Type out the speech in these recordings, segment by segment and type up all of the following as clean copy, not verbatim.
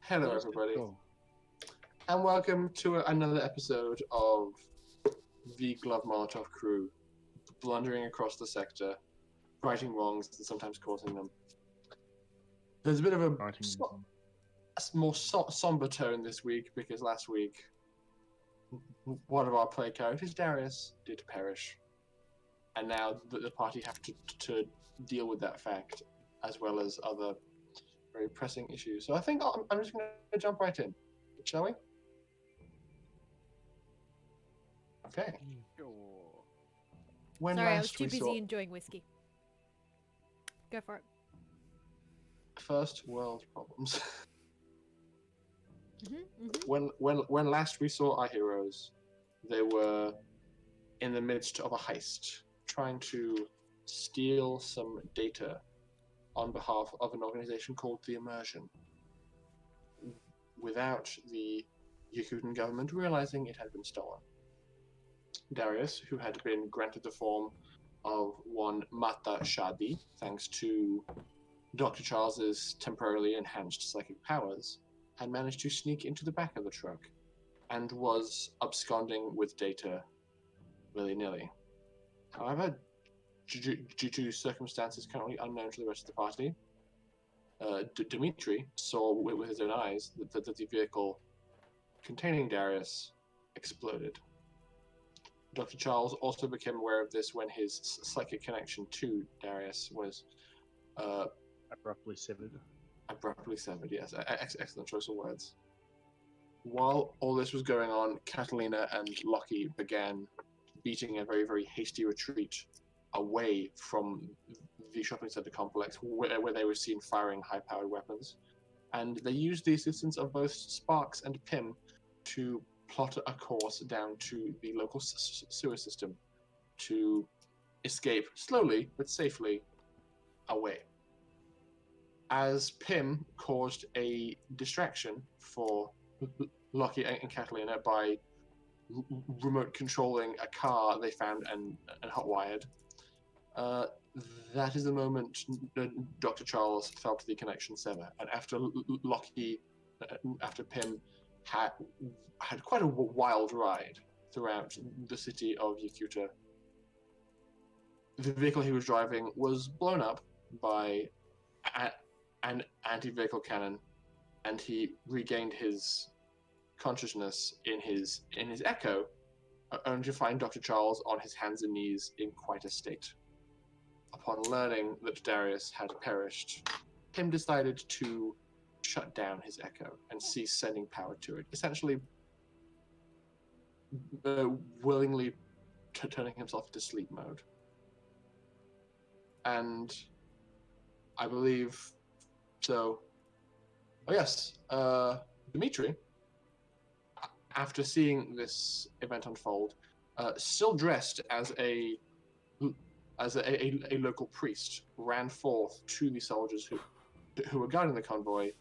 Hello, everybody, Cool. and welcome to another episode of the Glove Molotov crew, blundering across the sector, righting wrongs and sometimes causing them. There's a bit of a more somber tone this week because last week one of our play characters, Darius, did perish, and now the party have to deal with that fact as well as other very pressing issues. So I think I'm just going to jump right in. Shall we? Okay. Sure. Sorry, I was too busy enjoying whiskey. Go for it. First world problems. When last we saw our heroes, they were in the midst of a heist, trying to steal some data on behalf of an organization called the Immersion, without the Yakutan government realizing it had been stolen. Darius, who had been granted the form of one Mata Shadi, thanks to Dr. Charles's temporarily enhanced psychic powers, had managed to sneak into the back of the truck and was absconding with data willy-nilly. However, due to circumstances currently unknown to the rest of the party, Dmitri saw with his own eyes that the vehicle containing Darius exploded. Dr. Charles also became aware of this when his psychic connection to Darius was abruptly severed. Abruptly severed, yes. Excellent choice of words. While all this was going on, Catalina and Lockie began beating a very, very hasty retreat away from the shopping center complex where they were seen firing high-powered weapons. And they used the assistance of both Sparks and Pym to plot a course down to the local sewer system to escape slowly but safely away. As Pym caused a distraction for Lockie and Catalina by remote controlling a car they found and hotwired, that is the moment Dr. Charles felt the connection sever. And after Lockie, after Pym had quite a wild ride throughout the city of Yakuta, the vehicle he was driving was blown up by an anti-vehicle cannon, and he regained his consciousness in his echo, only to find Dr. Charles on his hands and knees in quite a state. Upon learning that Darius had perished, Pym decided to shut down his echo and cease sending power to it, essentially willingly turning himself into sleep mode. And I believe so. Oh yes, Dmitri, after seeing this event unfold, still dressed as a local priest, ran forth to the soldiers who were guarding the convoy,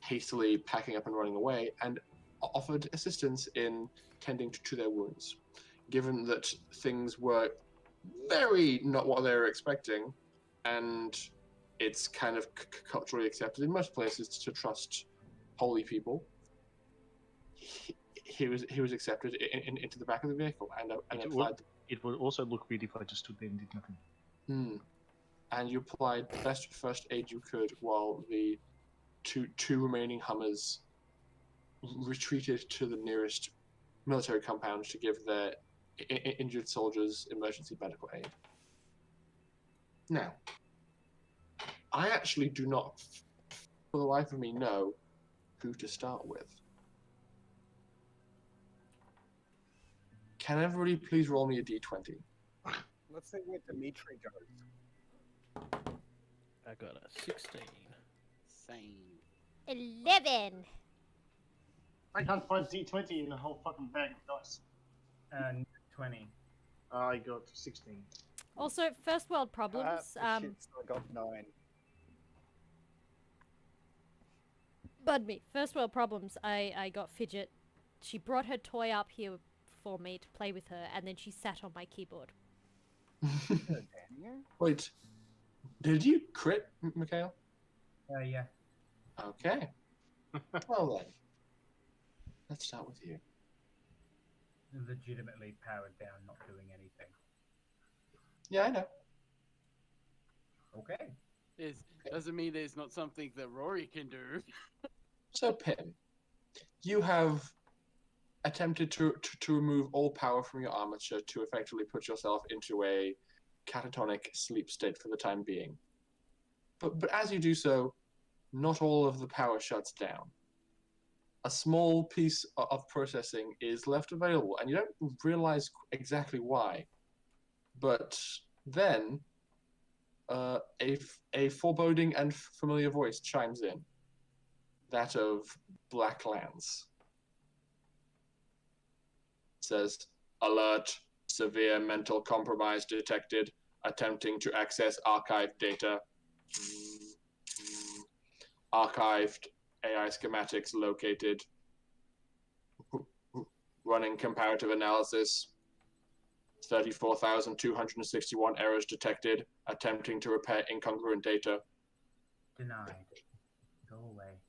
hastily packing up and running away, and offered assistance in tending to their wounds. Given that things were very not what they were expecting, and it's kind of culturally accepted in most places to trust holy people, he was accepted into the back of the vehicle and applied. It would also look weird if I just stood there and did nothing. And you applied the best first aid you could while the two remaining Hummers retreated to the nearest military compound to give their injured soldiers emergency medical aid. Now, I actually do not, for the life of me, know who to start with. Can everybody please roll me a d20? Let's see where Dimitri goes. I got a 16. Same. 11. I can't find D20 in the whole fucking bag of dice. And 20. I got 16. Also, first world problems. So I got 9. Bud me. First world problems. I got Fidget. She brought her toy up here for me to play with her, and then she sat on my keyboard. Wait, did you crit, Mikhail? Yeah. Okay. Well then, let's start with you. Legitimately powered down, not doing anything. Yeah, I know. Okay. Doesn't mean there's not something that Rory can do. So, Pim, you have attempted to remove all power from your armature to effectively put yourself into a catatonic sleep state for the time being. But as you do so, not all of the power shuts down. A small piece of processing is left available, and you don't realize exactly why. But then, a foreboding and familiar voice chimes in, that of Blacklands. It says, "Alert, severe mental compromise detected, attempting to access archived data. Archived AI schematics located. Running comparative analysis. 34,261 errors detected. Attempting to repair incongruent data." Denied. Go away.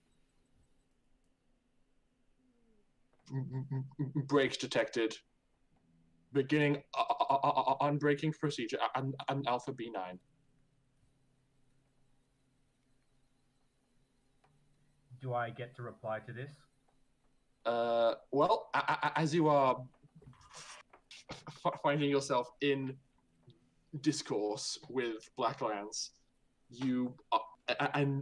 Breaks detected. Beginning unbreaking procedure. Alpha B9. Do I get to reply to this? Well, as you are finding yourself in discourse with Blacklands, you an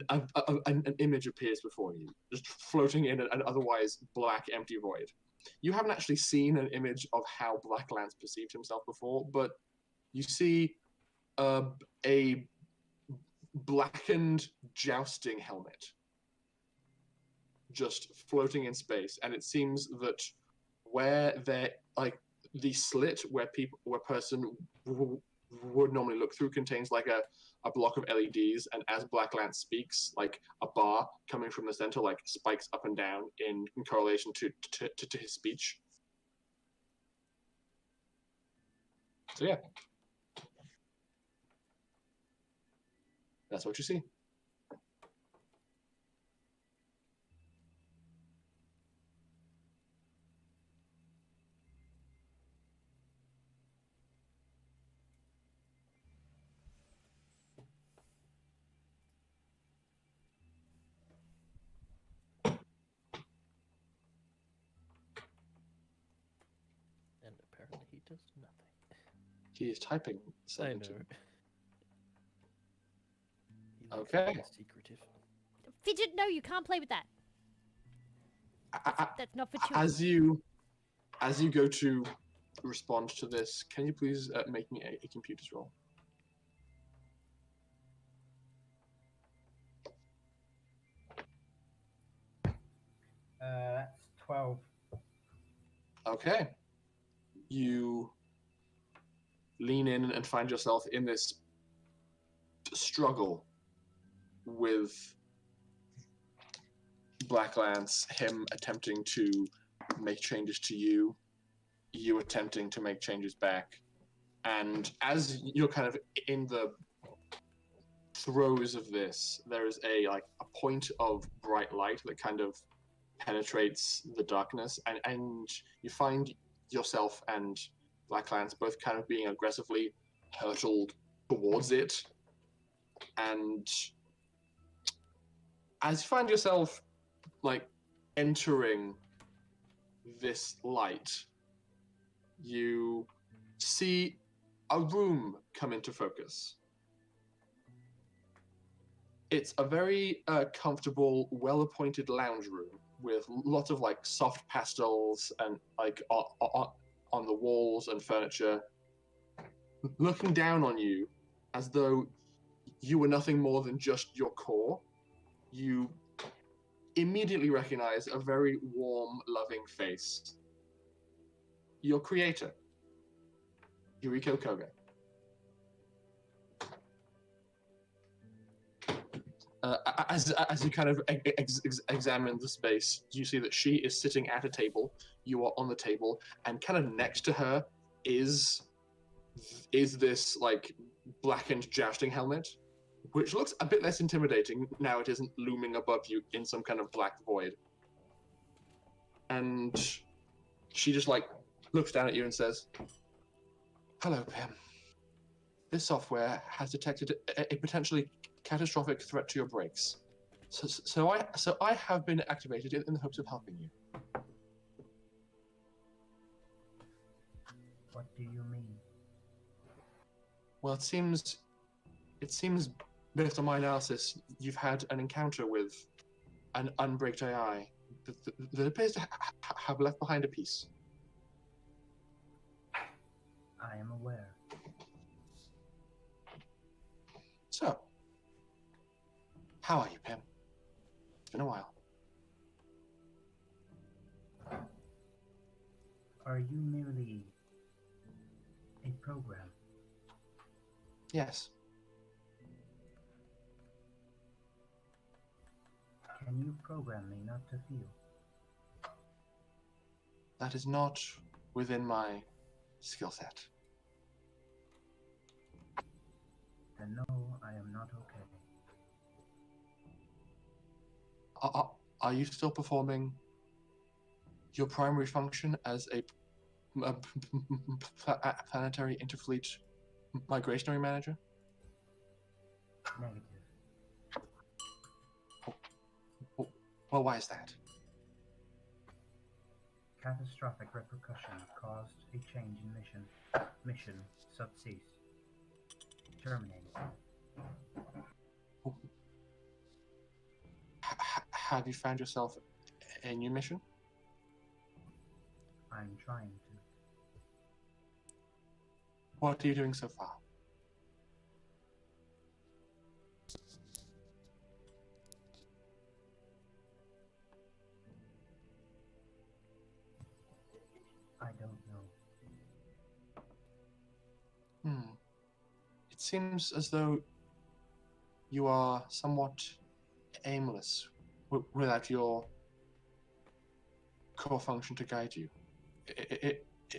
image appears before you, just floating in an otherwise black, empty void. You haven't actually seen an image of how Blacklands perceived himself before, but you see a blackened jousting helmet just floating in space, and it seems that where there, like the slit where a person would normally look through contains like a block of LEDs, and as Blacklands speaks, like a bar coming from the center like spikes up and down in correlation to his speech. So yeah, that's what you see. And apparently he does nothing. He is typing I something know. to me. He looks Okay. very secretive. Fidget, no, you can't play with that. That's not for children. As you go to respond to this, can you please make me a computer's roll? That's 12. Okay. You lean in and find yourself in this struggle with Blacklands, him attempting to make changes to you, you attempting to make changes back. And as you're kind of in the throes of this, there is a point of bright light that kind of penetrates the darkness, and you find yourself and Blacklands both kind of being aggressively hurtled towards it. And as you find yourself entering this light, you see a room come into focus. It's a very comfortable, well-appointed lounge room with lots of soft pastels and on the walls and furniture, looking down on you as though you were nothing more than just your core. You immediately recognize a very warm, loving face. Your creator, Yuriko Koga. As you kind of examine the space, you see that she is sitting at a table. You are on the table, and kind of next to her is this blackened jousting helmet. which looks a bit less intimidating now it isn't looming above you in some kind of black void. And she just like looks down at you and says, "Hello, Pim. This software has detected a potentially catastrophic threat to your brakes. So I have been activated in the hopes of helping you." What do you mean? Well, it seems based on my analysis, you've had an encounter with an unbraked AI that appears to have left behind a piece. I am aware. So, how are you, Pim? It's been a while. Are you merely a program? Yes. Can you program me not to feel? That is not within my skill set. Then no, I am not okay. Are you still performing your primary function as a planetary interfleet migrationary manager? Negative. Well, why is that? Catastrophic repercussions caused a change in mission. Mission subceased. Terminated. Have you found yourself a new mission? I'm trying to. What are you doing so far? I don't know. It seems as though you are somewhat aimless without your core function to guide you.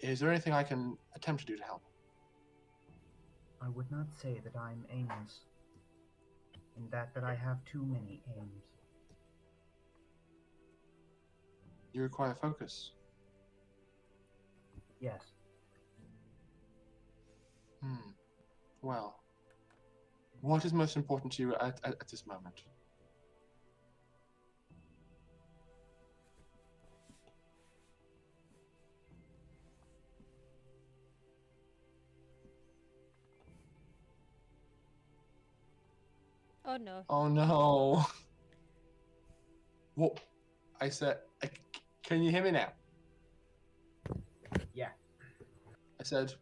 Is there anything I can attempt to do to help? I would not say that I'm aimless. In that I have too many aims. You require focus. Yes. Well, what is most important to you at this moment? Oh no. Oh no. What? I said, can you hear me now? Yeah. I said,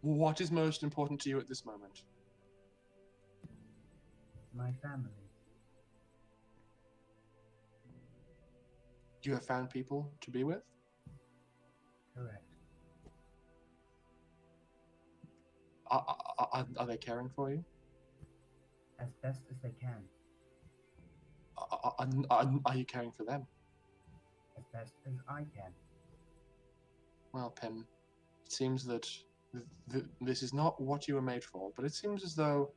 what is most important to you at this moment? My family. You have found people to be with? Correct. Are they caring for you? As best as they can. Are you caring for them? As best as I can. Well, Pim, it seems that this is not what you were made for, but it seems as though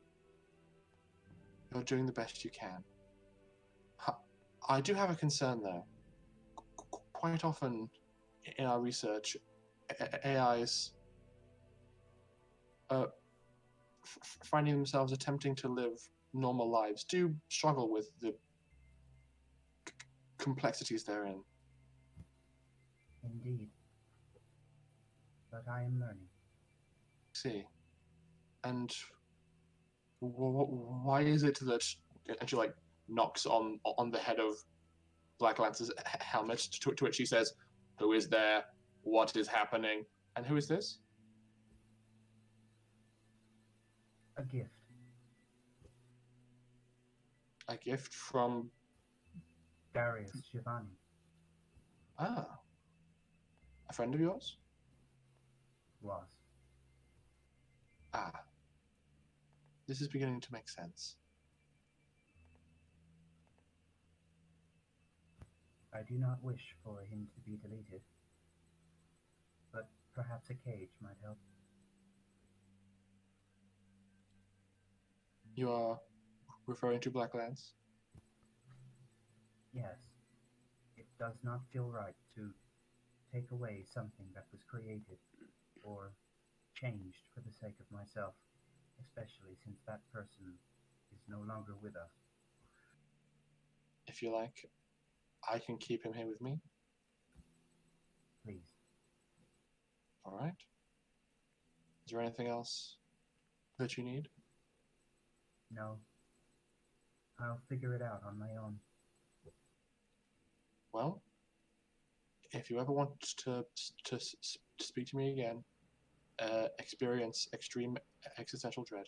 you're doing the best you can. I do have a concern, though. Quite often in our research, AIs finding themselves attempting to live normal lives do struggle with the complexities therein. Indeed. But I am learning. See. And why is it that... And she, like, knocks on the head of Black Lance's helmet, to which she says, "Who is there? What is happening? And who is this?" A gift. A gift from... Darius Giovanni. Ah. A friend of yours? Was. Ah. This is beginning to make sense. I do not wish for him to be deleted. But perhaps a cage might help. You are referring to Blacklands? Yes. It does not feel right to take away something that was created or changed for the sake of myself, especially since that person is no longer with us. If you like, I can keep him here with me. Please. All right. Is there anything else that you need? No. I'll figure it out on my own. Well, if you ever want to speak to me again, experience extreme existential dread.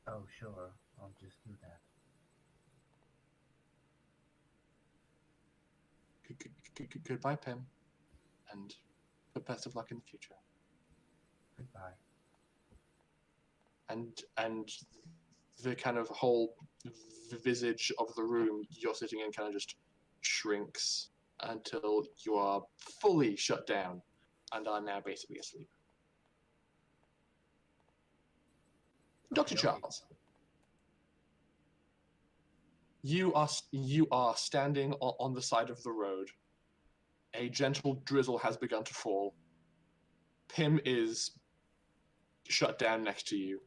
Oh, sure. I'll just do that. Goodbye, Pim, and the best of luck in the future. Goodbye. And the kind of whole visage of the room you're sitting in kind of just shrinks until you are fully shut down and are now basically asleep. Dr. Okay. Charles, you are standing on the side of the road. A gentle drizzle has begun to fall. Pim is shut down next to you.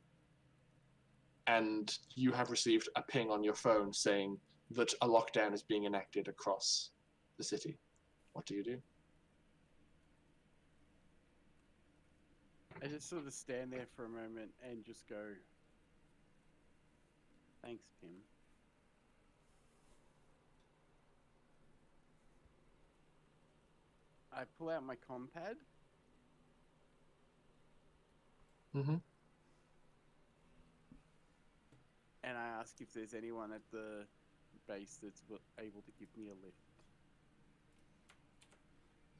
And you have received a ping on your phone saying that a lockdown is being enacted across the city. What do you do? I just sort of stand there for a moment and just go, thanks, Pim. I pull out my compad. Mm-hmm. And I ask if there's anyone at the base that's able to give me a lift.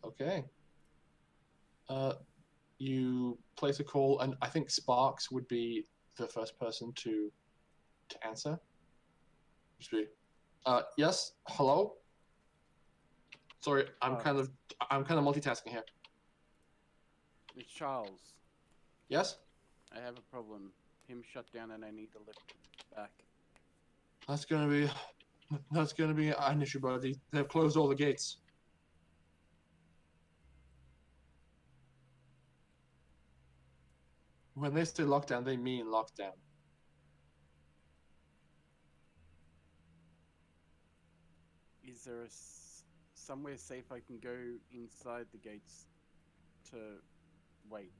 Okay. You place a call, and I think Sparks would be the first person to answer. Just be, yes, hello. Sorry, I'm kind of multitasking here. It's Charles. Yes, I have a problem. Him shut down and I need a lift back. that's gonna be an issue, buddy. They've closed all the gates. When they say lockdown, they mean lockdown. Is there somewhere safe I can go inside the gates to wait?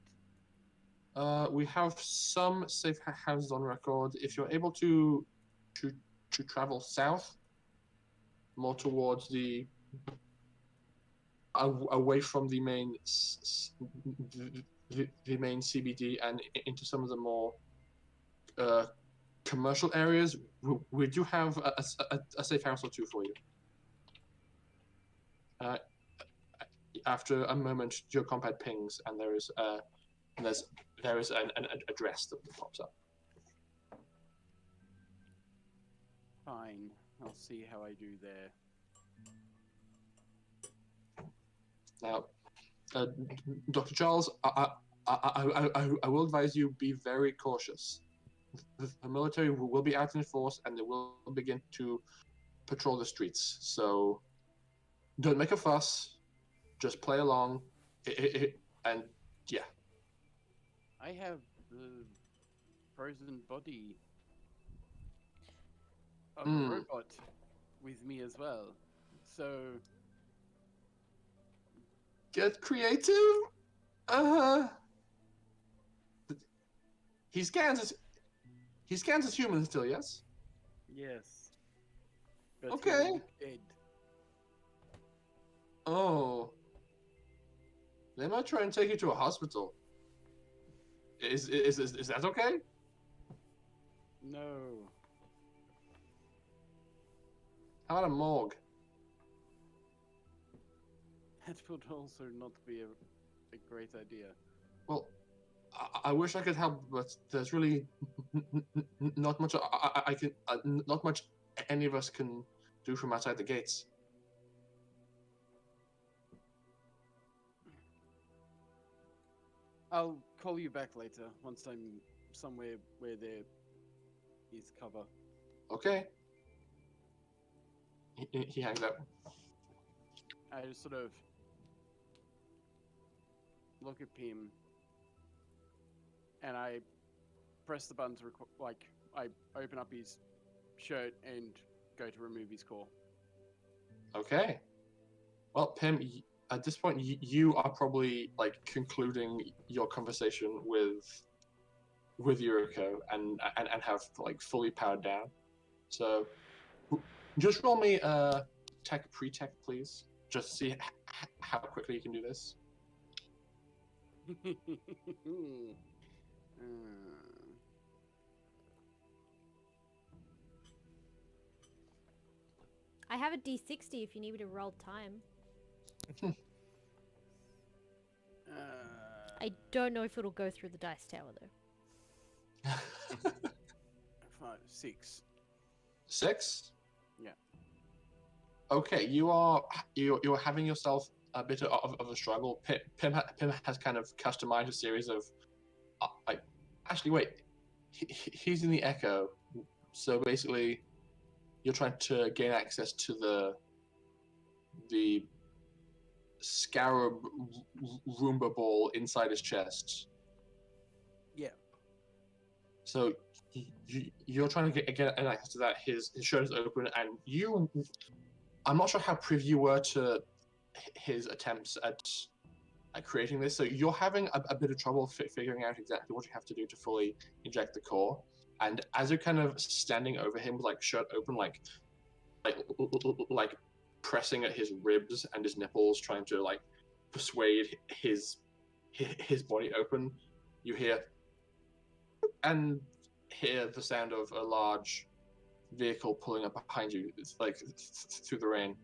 We have some safe houses on record. If you're able to travel south, more towards the away from the main the main CBD and into some of the more commercial areas, we do have a safe house or two for you. After a moment, your compad pings, and there is an address that pops up. Fine, I'll see how I do there. Now, Dr. Charles, I will advise you be very cautious. The military will be out in force, and they will begin to patrol the streets. So, don't make a fuss. Just play along, and yeah. I have the frozen body of a robot with me as well. So Get creative. He scans as human still, yes? yes. But Okay. he's dead. Oh. They might try and take you to a hospital. Is that okay? No. How about a morgue? That would also not be a great idea. Well, I wish I could help, but there's really not much I can not much any of us can do from outside the gates. I'll call you back later once I'm somewhere where there is cover. Okay. He hangs up. I just sort of look at him, and I press the button to I open up his shirt and go to remove his core. Okay. Well, Pim, at this point, you are probably like concluding your conversation with Yuriko and have like fully powered down. So, just roll me pre-tech, please. Just to see how quickly you can do this. I have a D60 if you need me to roll time. I don't know if it'll go through the dice tower though. 5, 6. 6? Yeah. Okay, you're having yourself a bit of a struggle. Pim has kind of customized a series of actually wait, he's in the Echo, so basically you're trying to gain access to the scarab Roomba ball inside his chest. Yeah. So you're trying to get an access to that. His shirt is open, and I'm not sure how privy you were to his attempts at creating this. So you're having a bit of trouble figuring out exactly what you have to do to fully inject the core. And as you're kind of standing over him with like shirt open, like pressing at his ribs and his nipples, trying to like persuade his body open, you hear the sound of a large vehicle pulling up behind you. It's like through the rain.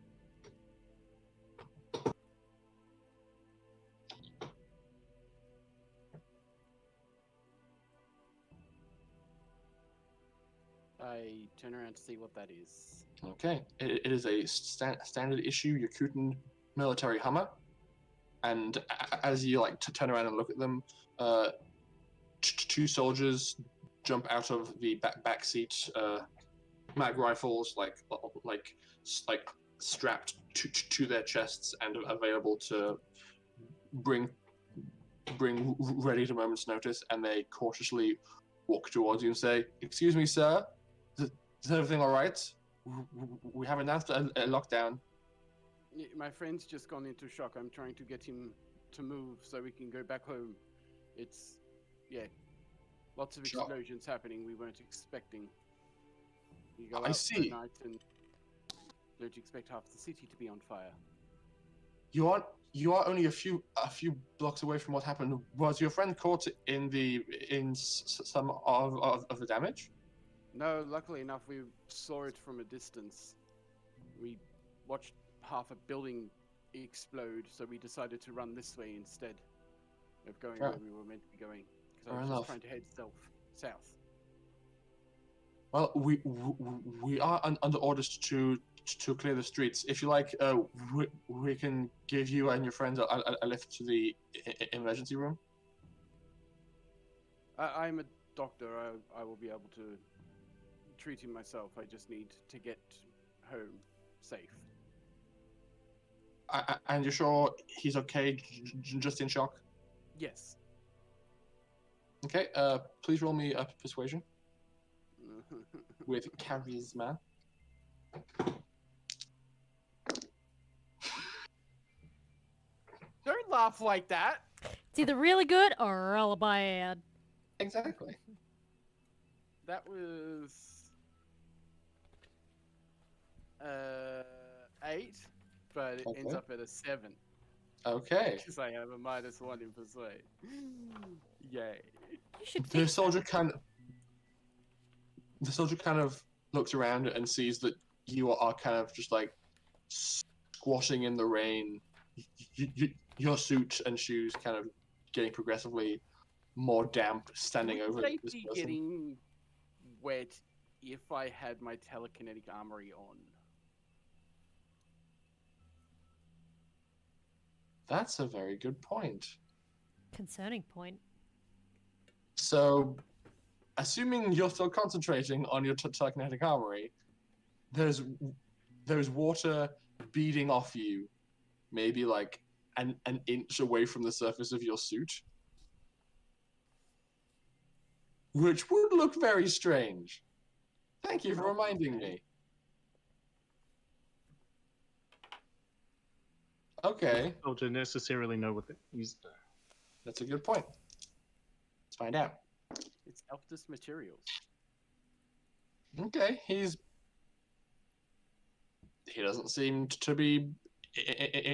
I turn around to see what that is. Okay, it is a standard issue Yakuten military Hummer, and as you like to turn around and look at them, two soldiers jump out of the back seat, mag rifles like strapped to their chests and available to bring ready at a moment's notice, and they cautiously walk towards you and say, "Excuse me, sir, is everything all right? We have announced a lockdown." My friend's just gone into shock. I'm trying to get him to move so we can go back home. It's, lots of Sure. explosions happening we weren't expecting. You go I out see. for a night and don't expect half the city to be on fire. You are only a few blocks away from what happened. Was your friend caught in some of the damage? No, luckily enough, we saw it from a distance. We watched half a building explode, so we decided to run this way instead of going Fair. where we were meant to be going. Because I Fair was enough. just trying to head south. Well, we are under orders to clear the streets. If you like, we can give you and your friends a lift to the emergency room. I'm a doctor. I will be able to treat him myself. I just need to get home safe. And you're sure he's okay, just in shock? Yes. Okay, please roll me a persuasion with charisma. Don't laugh like that. It's either really good or real bad. Exactly. That was 8, but it ends Okay. up at a 7 Okay. because I have a -1 in persuade. Yay! You should The fix soldier kind of looks around and sees that you are kind of just like squashing in the rain. Your suit and shoes kind of getting progressively more damp, standing Would over they this be person. getting wet if I had my telekinetic armory on? That's a very good point. Concerning point. So, assuming you're still concentrating on your telekinetic armory, there's water beading off you, maybe like an inch away from the surface of your suit, which would look very strange. Thank you for reminding me. Okay. Soldier necessarily know what it is. That's a good point. Let's find out. It's Elfdus materials. Okay, he doesn't seem to be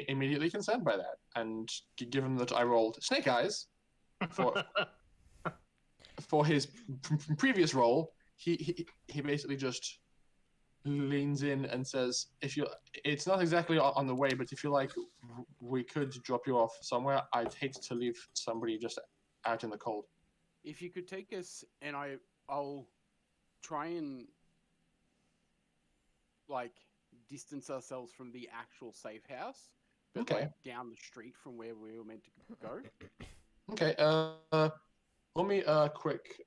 immediately concerned by that. And given that I rolled Snake Eyes for his previous roll, he basically just leans in and says, it's not exactly on the way, but if you like, we could drop you off somewhere. I'd hate to leave somebody just out in the cold. If you could take us, and I'll try and like distance ourselves from the actual safe house, but Okay. like down the street from where we were meant to go. Okay. Let me quick.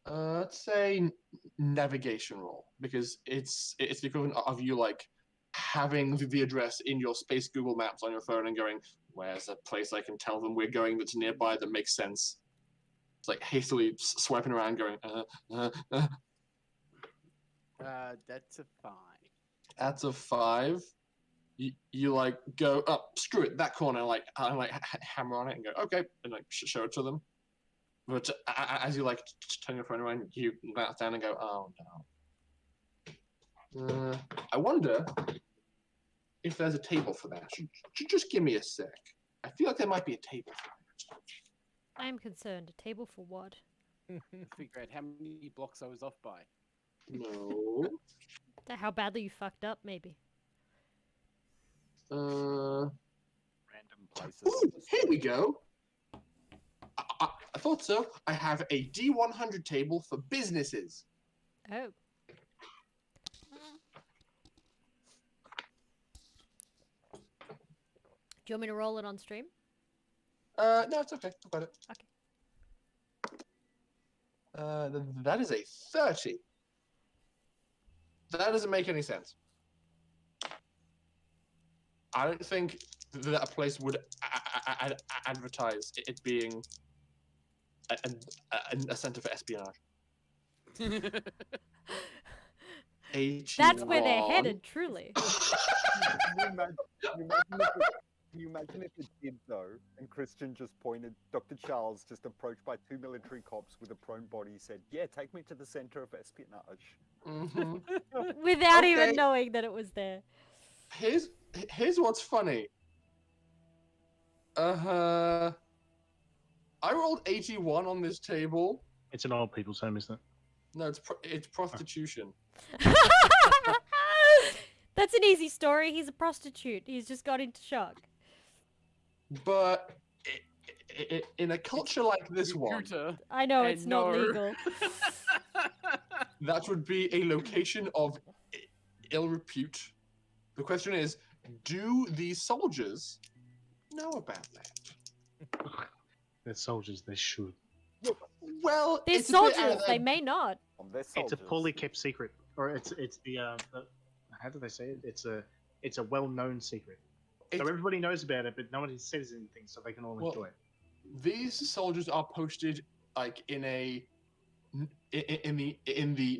Let's say navigation roll, because it's the equivalent of you like having the address in your space Google Maps on your phone and going, where's a place I can tell them we're going that's nearby that makes sense? It's like hastily swiping around going, That's a 5. That's a 5. You like go, oh, screw it, that corner, I hammer on it and go, okay, and like show it to them. But as you like turn your phone around, you glance down and go, oh no. I wonder if there's a table for that. Just give me a sec. I feel like there might be a table for that. I am concerned. A table for what? Figure out how many blocks I was off by. No. How badly you fucked up, maybe. Random places. Ooh, here we go. I thought so. I have a D100 table for businesses. Oh. Do you want me to roll it on stream? No, it's okay. I've got it. Okay. That is a 30. That doesn't make any sense. I don't think that a place would advertise it being a center for espionage. That's where they're headed, truly. Can you imagine if it did though, and Christian just pointed, Dr. Charles just approached by 2 military cops with a prone body, said, yeah, take me to the center of espionage. Mm-hmm. Without Okay. even knowing that it was there. Here's what's funny. I rolled 81 on this table. It's an old people's home, isn't it? No, it's prostitution. That's an easy story. He's a prostitute. He's just got into shock. But in a culture like this one, Computer. I know And it's not no. legal. that would be a location of ill repute. The question is, do these soldiers know about that? They're soldiers. They should. Well, They're it's a bit out soldiers. of They their- may not. They're It's a soldiers. poorly kept secret, or it's the how do they say it? It's a well-known secret. So It's- everybody knows about it, but no one says anything, so they can all Well, enjoy it. These soldiers are posted like in the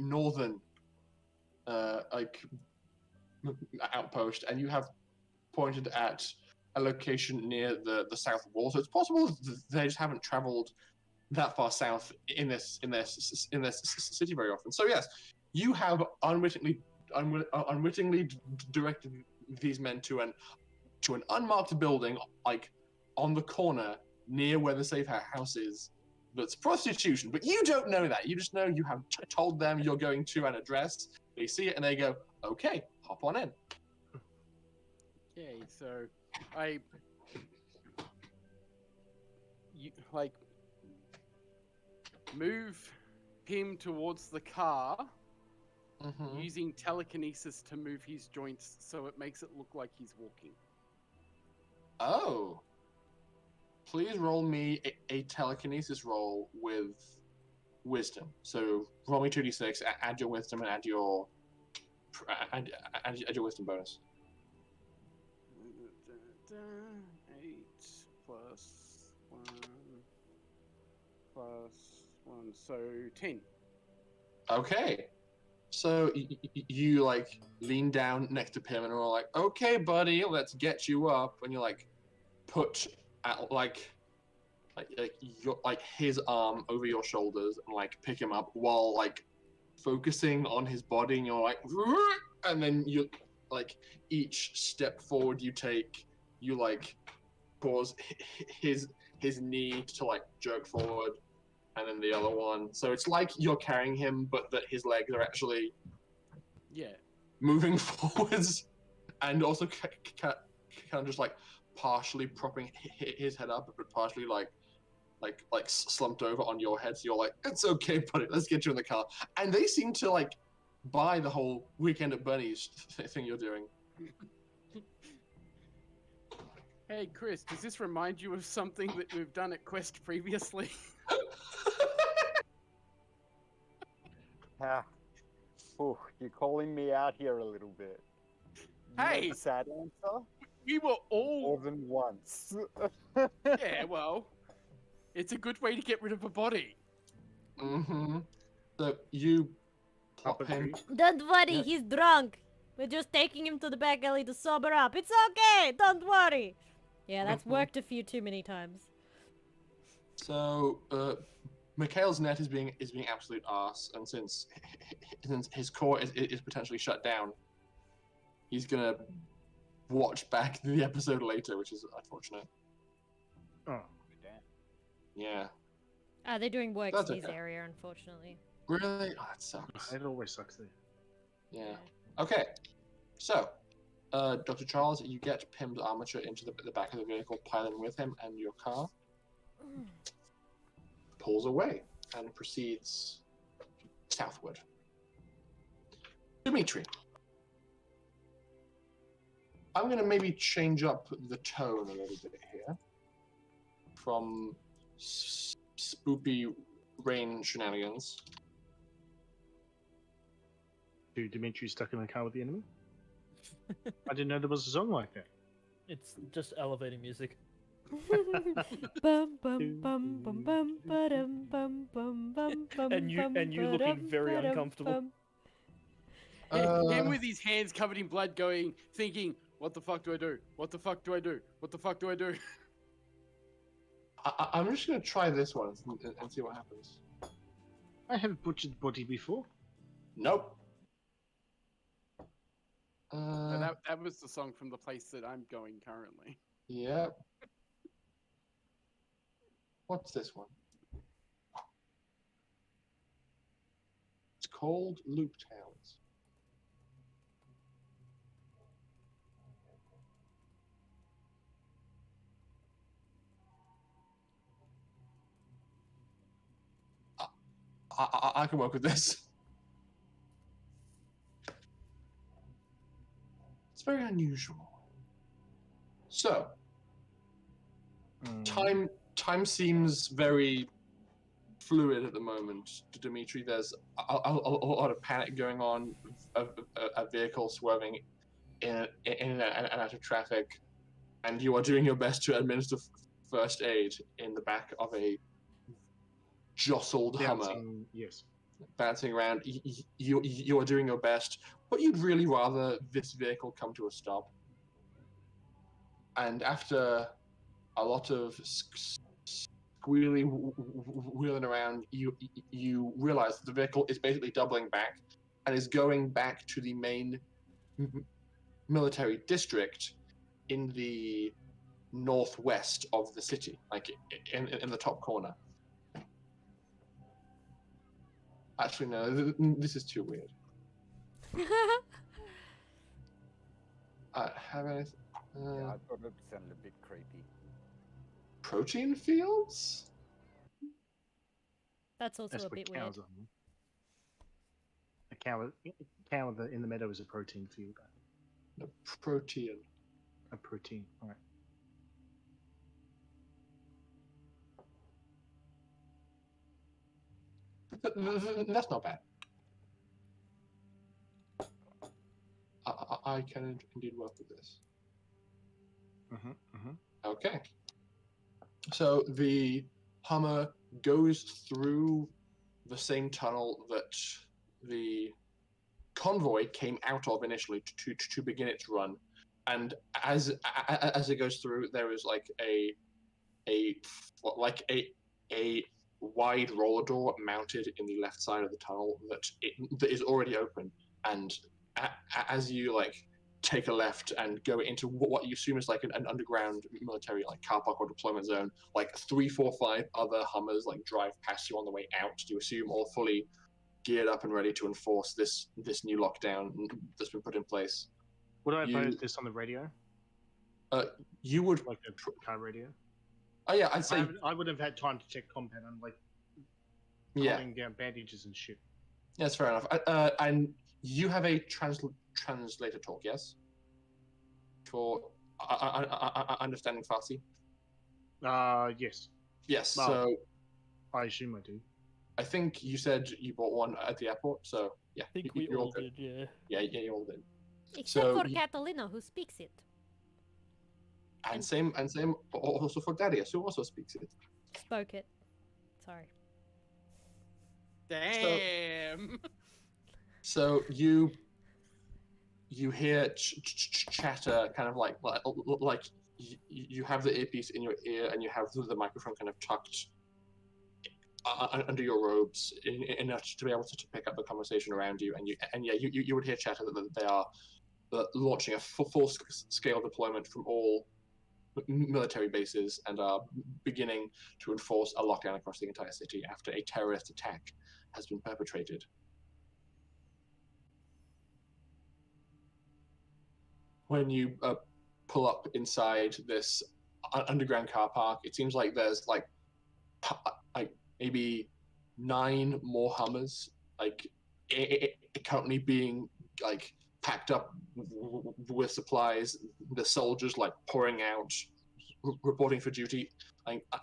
northern like outpost, and you have pointed at a location near the south wall. So it's possible they just haven't traveled that far south in this city very often. So yes, you have unwittingly directed these men to an unmarked building, like on the corner near where the safe house is. That's prostitution, but you don't know that. You just know you have told them you're going to an address. They see it and they go, "Okay, hop on in." Okay, so you move him towards the car Mm-hmm. using telekinesis to move his joints so it makes it look like he's walking. Oh. please roll me a telekinesis roll with wisdom. So roll me 2d6, add your wisdom, and add your wisdom bonus. 8 plus 1 plus 1, so 10. Okay. So you like lean down next to Pim and are like, "Okay, buddy, let's get you up." And you like put at like your like his arm over your shoulders and like pick him up while like focusing on his body, and you're like, and then you like each step forward you take, you like cause his knee to like jerk forward, and then the other one. So it's like you're carrying him, but that his legs are actually moving forwards, and also kind of just like partially propping his head up, but partially like slumped over on your head. So you're like, "It's okay, buddy. Let's get you in the car." And they seem to like buy the whole weekend at Bernie's thing you're doing. Hey, Chris, does this remind you of something that we've done at Quest previously? Oh, you're calling me out here a little bit. Hey! The sad answer? We were all... More than once. Yeah, well, it's a good way to get rid of a body. Mm-hmm. So you plop him. Don't worry, Yeah. he's drunk. We're just taking him to the back alley to sober up. It's okay, don't worry. Yeah, that's worked a few too many times. So Mikhail's net is being absolute arse, and since his core is potentially shut down, he's gonna watch back the episode later, which is unfortunate. Oh, Yeah. They're doing work That's in his okay. area, unfortunately. Really? Oh, that sucks. it always sucks there. Yeah. Okay. So, Dr. Charles, you get Pim's armature into the back of the vehicle, piling with him, and your car pulls away and proceeds southward. Dimitri, I'm going to maybe change up the tone a little bit here from spoopy rain shenanigans. To Dimitri stuck in the car with the enemy? I didn't know there was a song like that. It's just elevating music. Bum bum bum bum bum ba-dum bum bum bum bum And you looking ba-dum, very ba-dum, uncomfortable. bum. Him with his hands covered in blood thinking, what the fuck do I do? What the fuck do I do? What the fuck do I do? I'm just going to try this one and see what happens. I have butchered body before. Nope. So that was the song from the place that I'm going currently. Yep. What's this one? It's called Loop Towns. I can work with this. It's very unusual. So, time seems very fluid at the moment to Dimitri. There's a lot of panic going on, a vehicle swerving in and out of traffic, and you are doing your best to administer first aid in the back of a jostled Hummer. Yes. Bouncing around. You are doing your best, but you'd really rather this vehicle come to a stop. And after a lot of wheeling around, you realize that the vehicle is basically doubling back and is going back to the main military district in the northwest of the city, like in the top corner. Actually, no, this is too weird. Have anything? Yeah, I thought it sounded a bit creepy. Protein fields? That's also That's a what bit cows weird. are. A cow in the meadow is a protein field. No, protein. A protein. All right. That's not bad. I can indeed work with this. Okay. So the Hummer goes through the same tunnel that the convoy came out of initially to begin its run, and as it goes through, there is like a wide roller door mounted in the left side of the tunnel that is already open, and as you like take a left and go into what you assume is like an underground military like car park or deployment zone, like 3, 4, 5 other Hummers like drive past you on the way out. You assume all fully geared up and ready to enforce this new lockdown that's been put in place. Would I have heard this on the radio? You would like a car radio. Oh yeah, I'd say I would have had time to check combat and like holding down bandages and shit. Yeah, that's fair enough. And you have a translator talk, yes? For understanding Farsi? Yes. Yes, Well, so I assume I do. I think you said you bought one at the airport, so yeah. I think you're we all good. did, yeah. Yeah, you all did. Except So for Catalina, who speaks it. And same also for Darius, who also speaks it. Spoke it. Sorry. Damn. So you hear chatter, kind of like you have the earpiece in your ear, and you have the microphone kind of tucked under your robes, enough to be able to pick up the conversation around you. And you would hear chatter that they are launching a full scale deployment from all military bases and are beginning to enforce a lockdown across the entire city after a terrorist attack has been perpetrated. When you pull up inside this underground car park, it seems like there's like maybe 9 more Hummers, like currently being like packed up with supplies. The soldiers like pouring out, reporting for duty,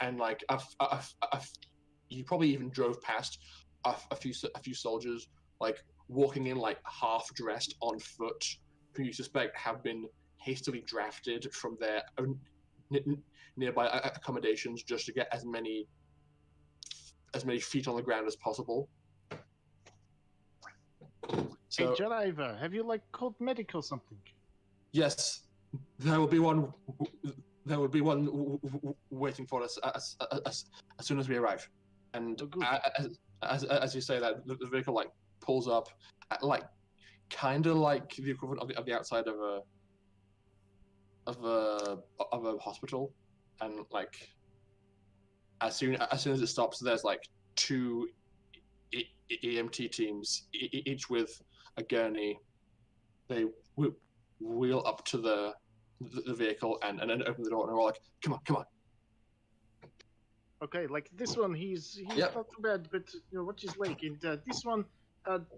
and like you probably even drove past a few soldiers like walking in like half dressed on foot, who you suspect have been hastily drafted from their own nearby accommodations just to get as many feet on the ground as possible. So, hey, driver, have you like called medic or something? Yes, there will be one. There will be one waiting for us as soon as we arrive. And as you say that, the vehicle like pulls up, like kind of like the equivalent of the outside of a hospital, and like as soon as it stops, there's like 2 EMT teams, each with a gurney. They wheel up to the vehicle and then open the door, and we're like, come on. Okay, like this one, he's Yep. not too bad, but you know, what's his leg? And this one,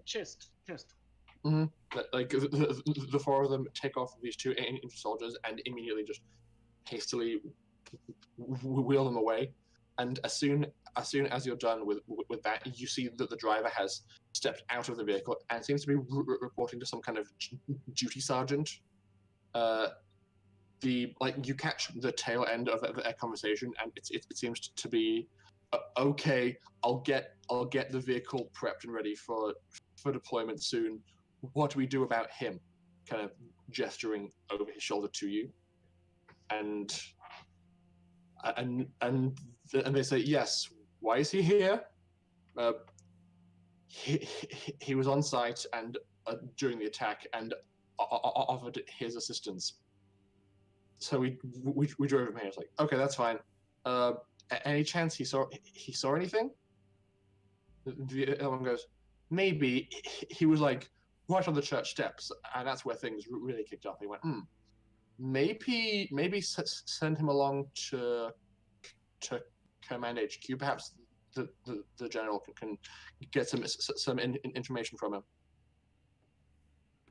chest. Mm-hmm. Like the 4 of them take off these 2 soldiers and immediately just hastily wheel them away. And as soon as you're done with that, you see that the driver has stepped out of the vehicle and seems to be reporting to some kind of duty sergeant. You catch the tail end of their conversation, and it seems to be okay. I'll get the vehicle prepped and ready for deployment soon. What do we do about him? Kind of gesturing over his shoulder to you, and they say, yes. Why is he here? He was on site and during the attack and offered his assistance. So we drove him here. It's like, okay, that's fine. Any chance he saw anything? The other one goes, maybe. He was like right on the church steps, and that's where things really kicked off. He went, maybe send him along to Command HQ. Perhaps the general can get some information from him.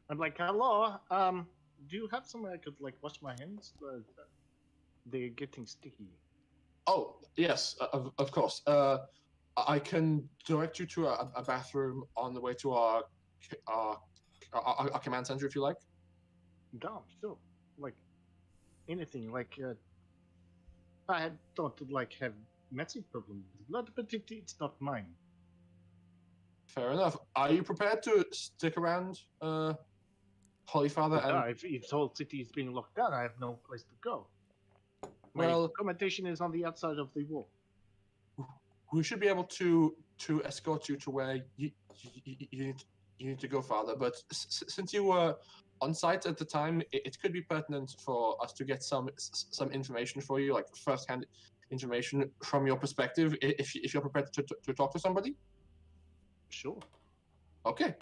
I'm like, hello. Do you have somewhere I could like wash my hands? They're getting sticky. Oh yes, of course. I can direct you to a bathroom on the way to our command center if you like. Damn, sure. Like anything. Like I don't like have massive problem with blood, but it's not mine. Fair enough. Are you prepared to stick around, Holy Father? And If the whole city is being locked down, I have no place to go. My well, accommodation is on the outside of the wall. we should be able to escort you to where you need to go, Father. But since you were on site at the time, it could be pertinent for us to get some information for you, like first-hand information from your perspective, if you're prepared to talk to somebody. Sure. Okay.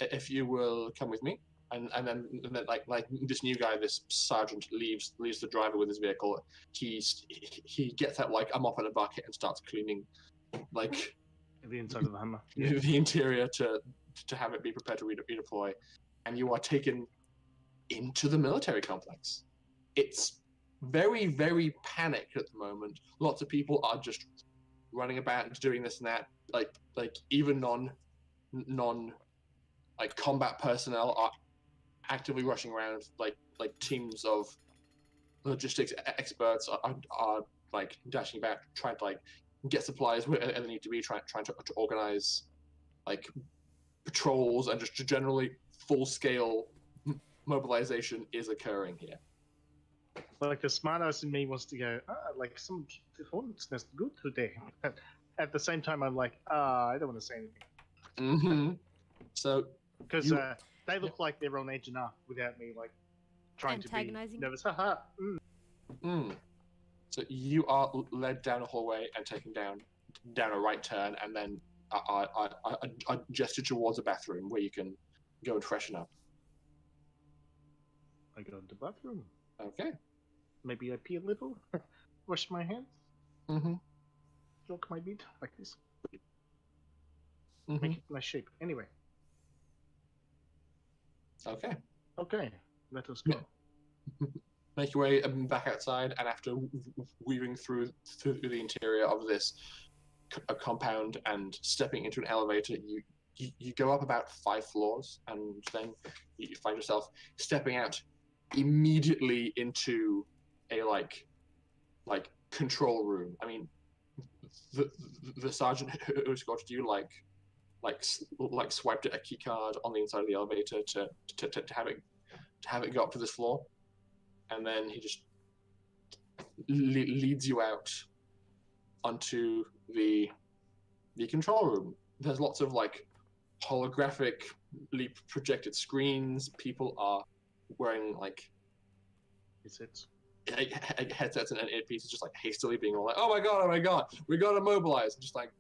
If you will come with me, and then like this new guy, this sergeant leaves the driver with his vehicle. He gets out like a mop and a bucket and starts cleaning, like The inside of the Hummer. the interior to have it be prepared to redeploy, and you are taken into the military complex. It's very, very panicked at the moment. Lots of people are just running about doing this and that. Like even non like combat personnel are actively rushing around. Like teams of logistics experts are like dashing about, trying to like get supplies where they need to be, trying to organize like patrols, and just generally full scale mobilization is occurring here. Like the smartass in me wants to go, like some hornet's nest good today. At the same time, I'm like, I don't want to say anything. Mm-hmm. So Because they look like they're on edge enough without me like trying to be Antagonizing. nervous. Haha. So you are led down a hallway and taken down a right turn, and then I gesture towards a bathroom where you can go and freshen up. I go to the bathroom. Okay. Maybe I pee a little, wash my hands, Mm-hmm. stroke my beard like this, Mm-hmm. make it nice shape. Anyway, Okay. okay, let us go. Make your way back outside, and after weaving through the interior of this compound and stepping into an elevator, you go up about 5 floors, and then you find yourself stepping out immediately into a like control room. I mean, the sergeant who escorted you like swiped a key card on the inside of the elevator to have it go up to this floor, and then he just leads you out onto the control room. There's lots of like holographically projected screens. People are wearing like headsets and earpieces, just like hastily being all like, oh my god, we gotta mobilize, and just like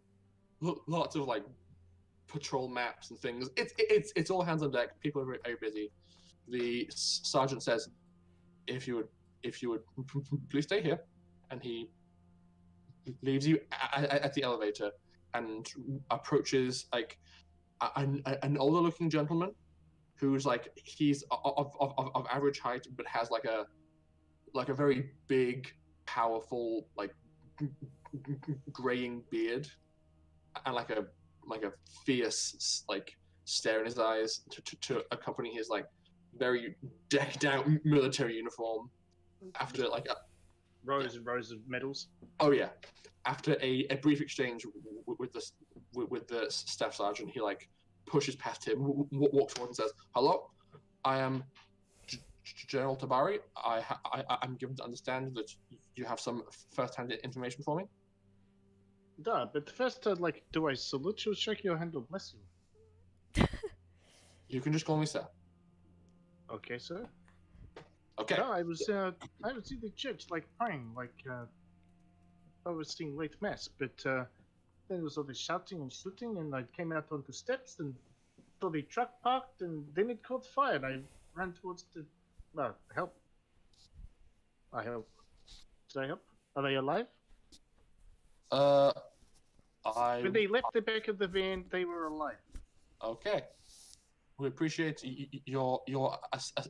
lots of like patrol maps and things. It's all hands on deck. People are very, very busy. The sergeant says, if you would please stay here, and he leaves you at the elevator and approaches like an older looking gentleman who's like, he's of average height but has like a very big, powerful, like graying beard, and like a fierce like stare in his eyes to accompany his like very decked out military uniform. After like rows and rows of medals. Oh yeah. After a brief exchange with the staff sergeant, he like pushes past him, walks forward and says, "Hello, I am General Tabari. I'm given to understand that you have some first-hand information for me." Duh, but first, like, do I salute you, shake your hand, or bless you? You can just call me sir. Okay, sir. Okay. No, I was in the church, like, praying, like, I was seeing late mass, but then there was all this shouting and shooting, and I came out onto steps, and saw the truck parked, and then it caught fire, and I ran towards the, help. I help. Did I help? Are they alive? When they left the back of the van, they were alive. Okay. We appreciate your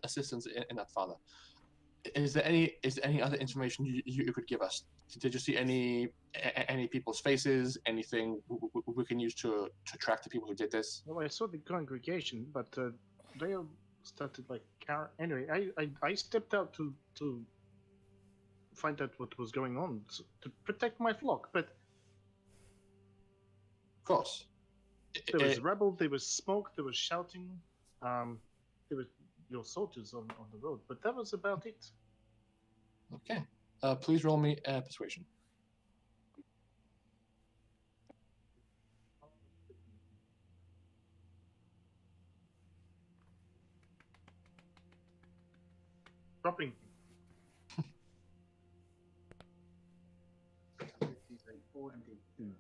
assistance in that, Father. Is there any other information you could give us? Did you see any people's faces? Anything we can use to track the people who did this? Well, I saw the congregation, but they all started like anyway. I stepped out to find out what was going on to protect my flock, but Of course. there was rubble, there was smoke, there was shouting, there was your soldiers on the road, but that was about it. Okay. Please roll me persuasion. Dropping.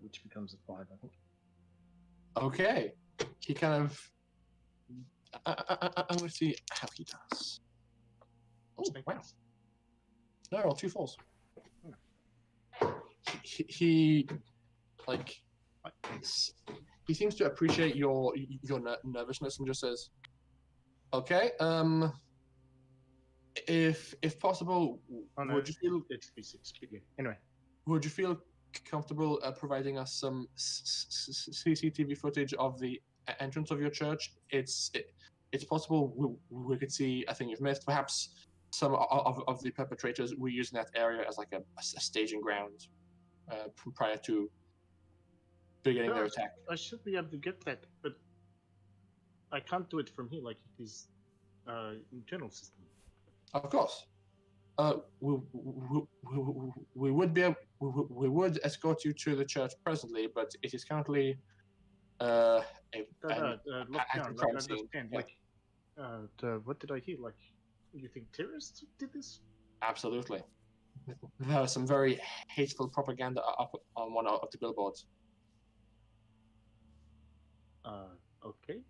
Which becomes a 5, I think. Okay. He kind of. I'm going to see how he does. Oh, wow. No, roll 2 4s. He like he seems to appreciate your nervousness and just says, "Okay, if possible, would you feel it's anyway? Would you feel comfortable providing us some CCTV footage of the entrance of your church? It's possible we could see a thing you've missed. Perhaps some of the perpetrators were using that area as like a staging ground prior to beginning their attack. I should be able to get that, but I can't do it from here. Like it is internal system. Of course. We would escort you to the church presently, but it is currently an active crime scene. What did I hear? Like, you think terrorists did this? Absolutely. There was some very hateful propaganda up on one of the billboards. Okay.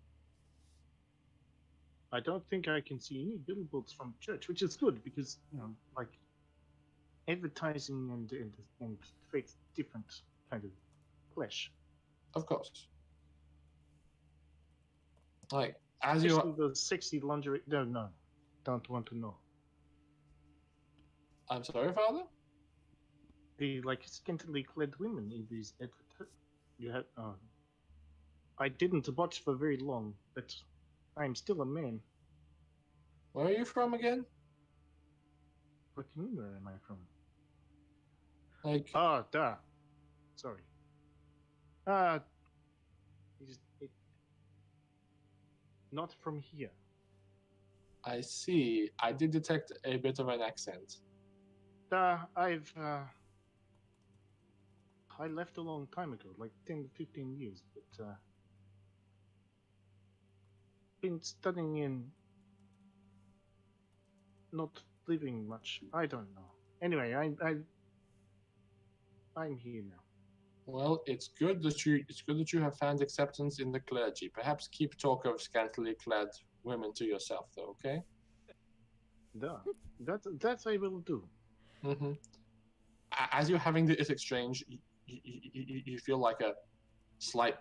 I don't think I can see any billboards from church, which is good because like advertising and faith different kind of flesh. Of course. Like as especially the sexy lingerie. No, don't want to know. I'm sorry, Father. The like scantily clad women in these you have. I didn't watch for very long, but I'm still a man. Where are you from again? What do you mean, where am I from? Like... duh. Sorry. Not from here. I see. I did detect a bit of an accent. I left a long time ago, like 10 to 15 years, but been studying in not living much. I don't know. Anyway, I'm here now. Well, it's good that you have found acceptance in the clergy. Perhaps keep talk of scantily clad women to yourself, though. Okay? That I will do. Mm-hmm. As you're having this exchange, you feel like a slight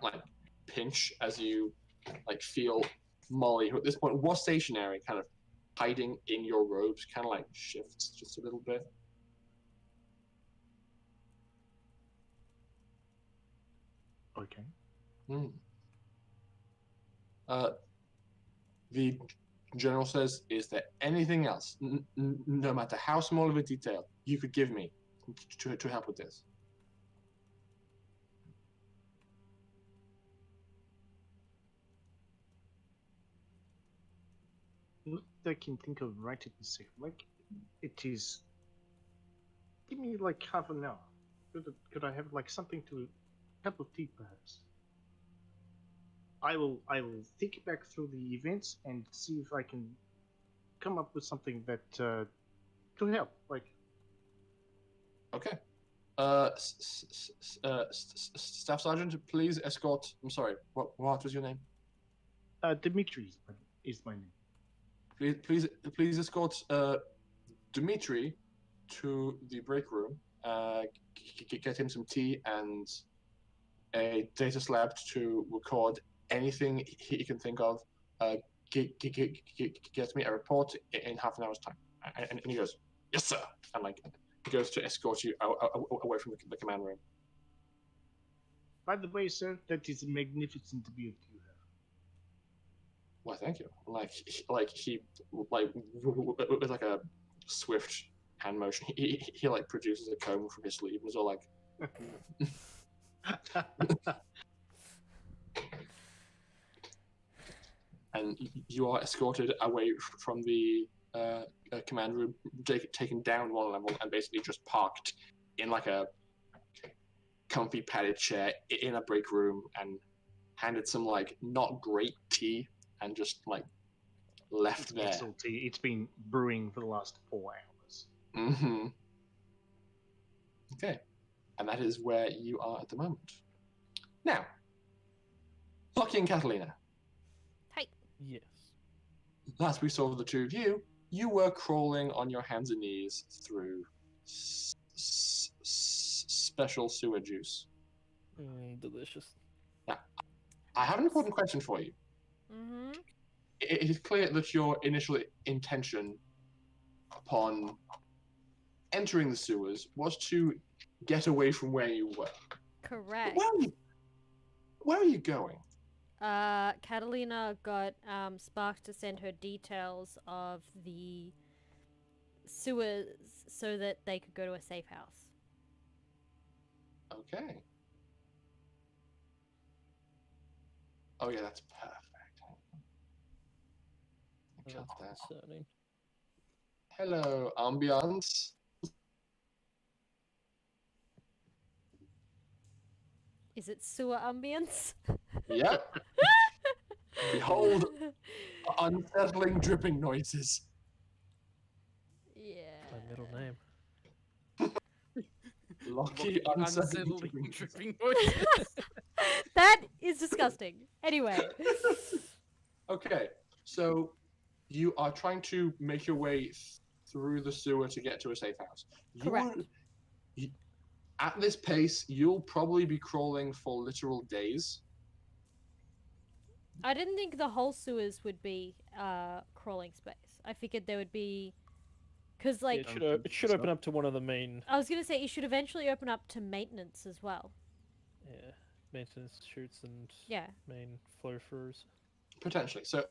pinch as you feel Molly, who at this point was stationary, kind of hiding in your robes, kind of shifts just a little bit. Okay. The general says, "Is there anything else, no matter how small of a detail, you could give me to help with this?" Not that I can think of right at this second. Like, it is. Give me half an hour. Could I have something to, cup of tea perhaps? I will think back through the events and see if I can come up with something that could help. Okay. Staff Sergeant, please escort. I'm sorry. What was your name? Dimitri is my name. Please escort Dimitri to the break room. Get him some tea and a data slab to record anything he can think of. gets me a report in half an hour's time. And he goes, yes, sir. And like, he goes to escort you away from the command room. By the way, sir, that is a magnificent build you have. Well, thank you. Like he with like a swift hand motion, he like produces a comb from his sleeve and is all like, and you are escorted away from the command room, taken down one level, and basically just parked in like a comfy padded chair in a break room, and handed some like not great tea, and just like left there. Tea. It's been brewing for the last 4 hours. Mm-hmm. Okay, and that is where you are at the moment. Now, Lucky and Catalina. Yes. Last we saw of the two of you, you were crawling on your hands and knees through special sewer juice. Delicious. Now, I have an important question for you. Mm-hmm. It is clear that your initial intention upon entering the sewers was to get away from where you were. Correct. Where are you going? Catalina got Spark to send her details of the sewers so that they could go to a safe house. Okay. Oh yeah, that's perfect. Cut that. Concerning. Hello, ambiance. Is it sewer ambience? Yep. Behold, unsettling dripping noises. Yeah. My middle name. Lucky unsettling dripping noises. That is disgusting. Anyway. Okay, so you are trying to make your way through the sewer to get to a safe house. Correct. At this pace, you'll probably be crawling for literal days. I didn't think the whole sewers would be crawling space. I figured there would be, because like it should open up to one of the main. I was gonna say it should eventually open up to maintenance as well. Yeah, maintenance chutes and main flow throughs. Potentially. So,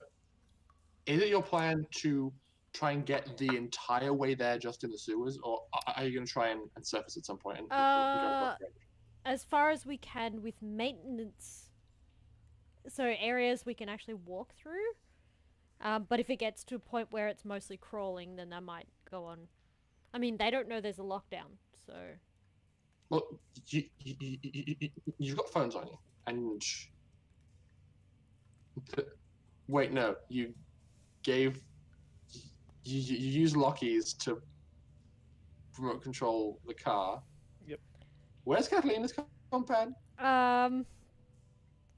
is it your plan to try and get the entire way there just in the sewers, or are you going to try and surface at some point? And as far as we can with maintenance, so areas we can actually walk through. But if it gets to a point where it's mostly crawling, then I might go on. I mean, they don't know there's a lockdown, so. Well, you've got phones on you, and wait, no, you gave. You use Lockie's to remote control the car. Yep. Where's Catalina's compad?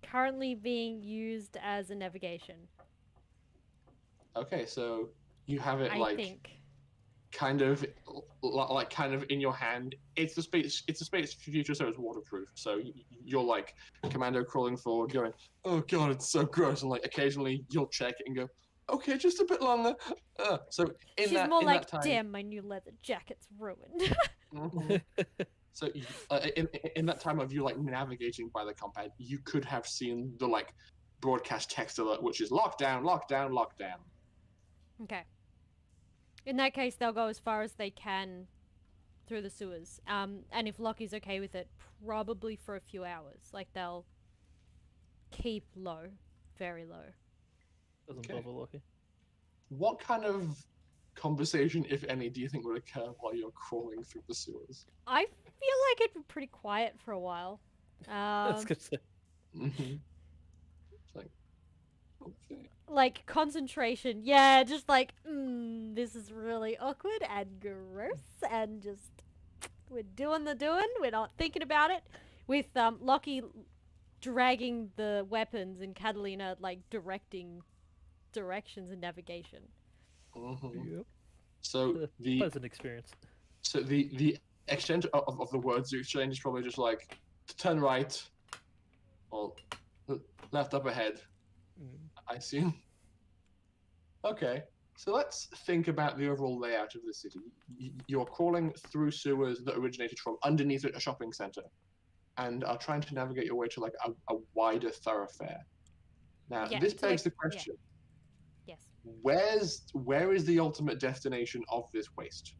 Currently being used as a navigation. Okay, so you have it I think. kind of in your hand. It's the space future, so it's waterproof. So you're like commando crawling forward, going, "Oh god, it's so gross," and like occasionally you'll check it and go, "Okay, just a bit longer." So She's more like, "Damn, my new leather jacket's ruined." Mm-hmm. So in that time of you like navigating by the compad, you could have seen the like broadcast text alert, which is lockdown, lockdown, lockdown. Okay. In that case, they'll go as far as they can through the sewers. And if Lockie's okay with it, probably for a few hours. Like, they'll keep low. Very low. Doesn't bother Lockie. What kind of conversation, if any, do you think would occur while you're crawling through the sewers? I feel like it'd be pretty quiet for a while. That's good. Mm-hmm. It's like, okay. Like, concentration. Yeah, just like, this is really awkward and gross, and just, we're doing the doing, we're not thinking about it. With Lockie dragging the weapons and Catalina, like, directing directions and navigation. Mm-hmm. Yep. So the pleasant experience. So the extent of the words you exchange is probably just like, turn right, or left up ahead. I assume. Okay, so let's think about the overall layout of the city. You're crawling through sewers that originated from underneath a shopping center, and are trying to navigate your way to like a wider thoroughfare. Now, Yeah, this to, begs like- the question: Yes. where is the ultimate destination of this waste?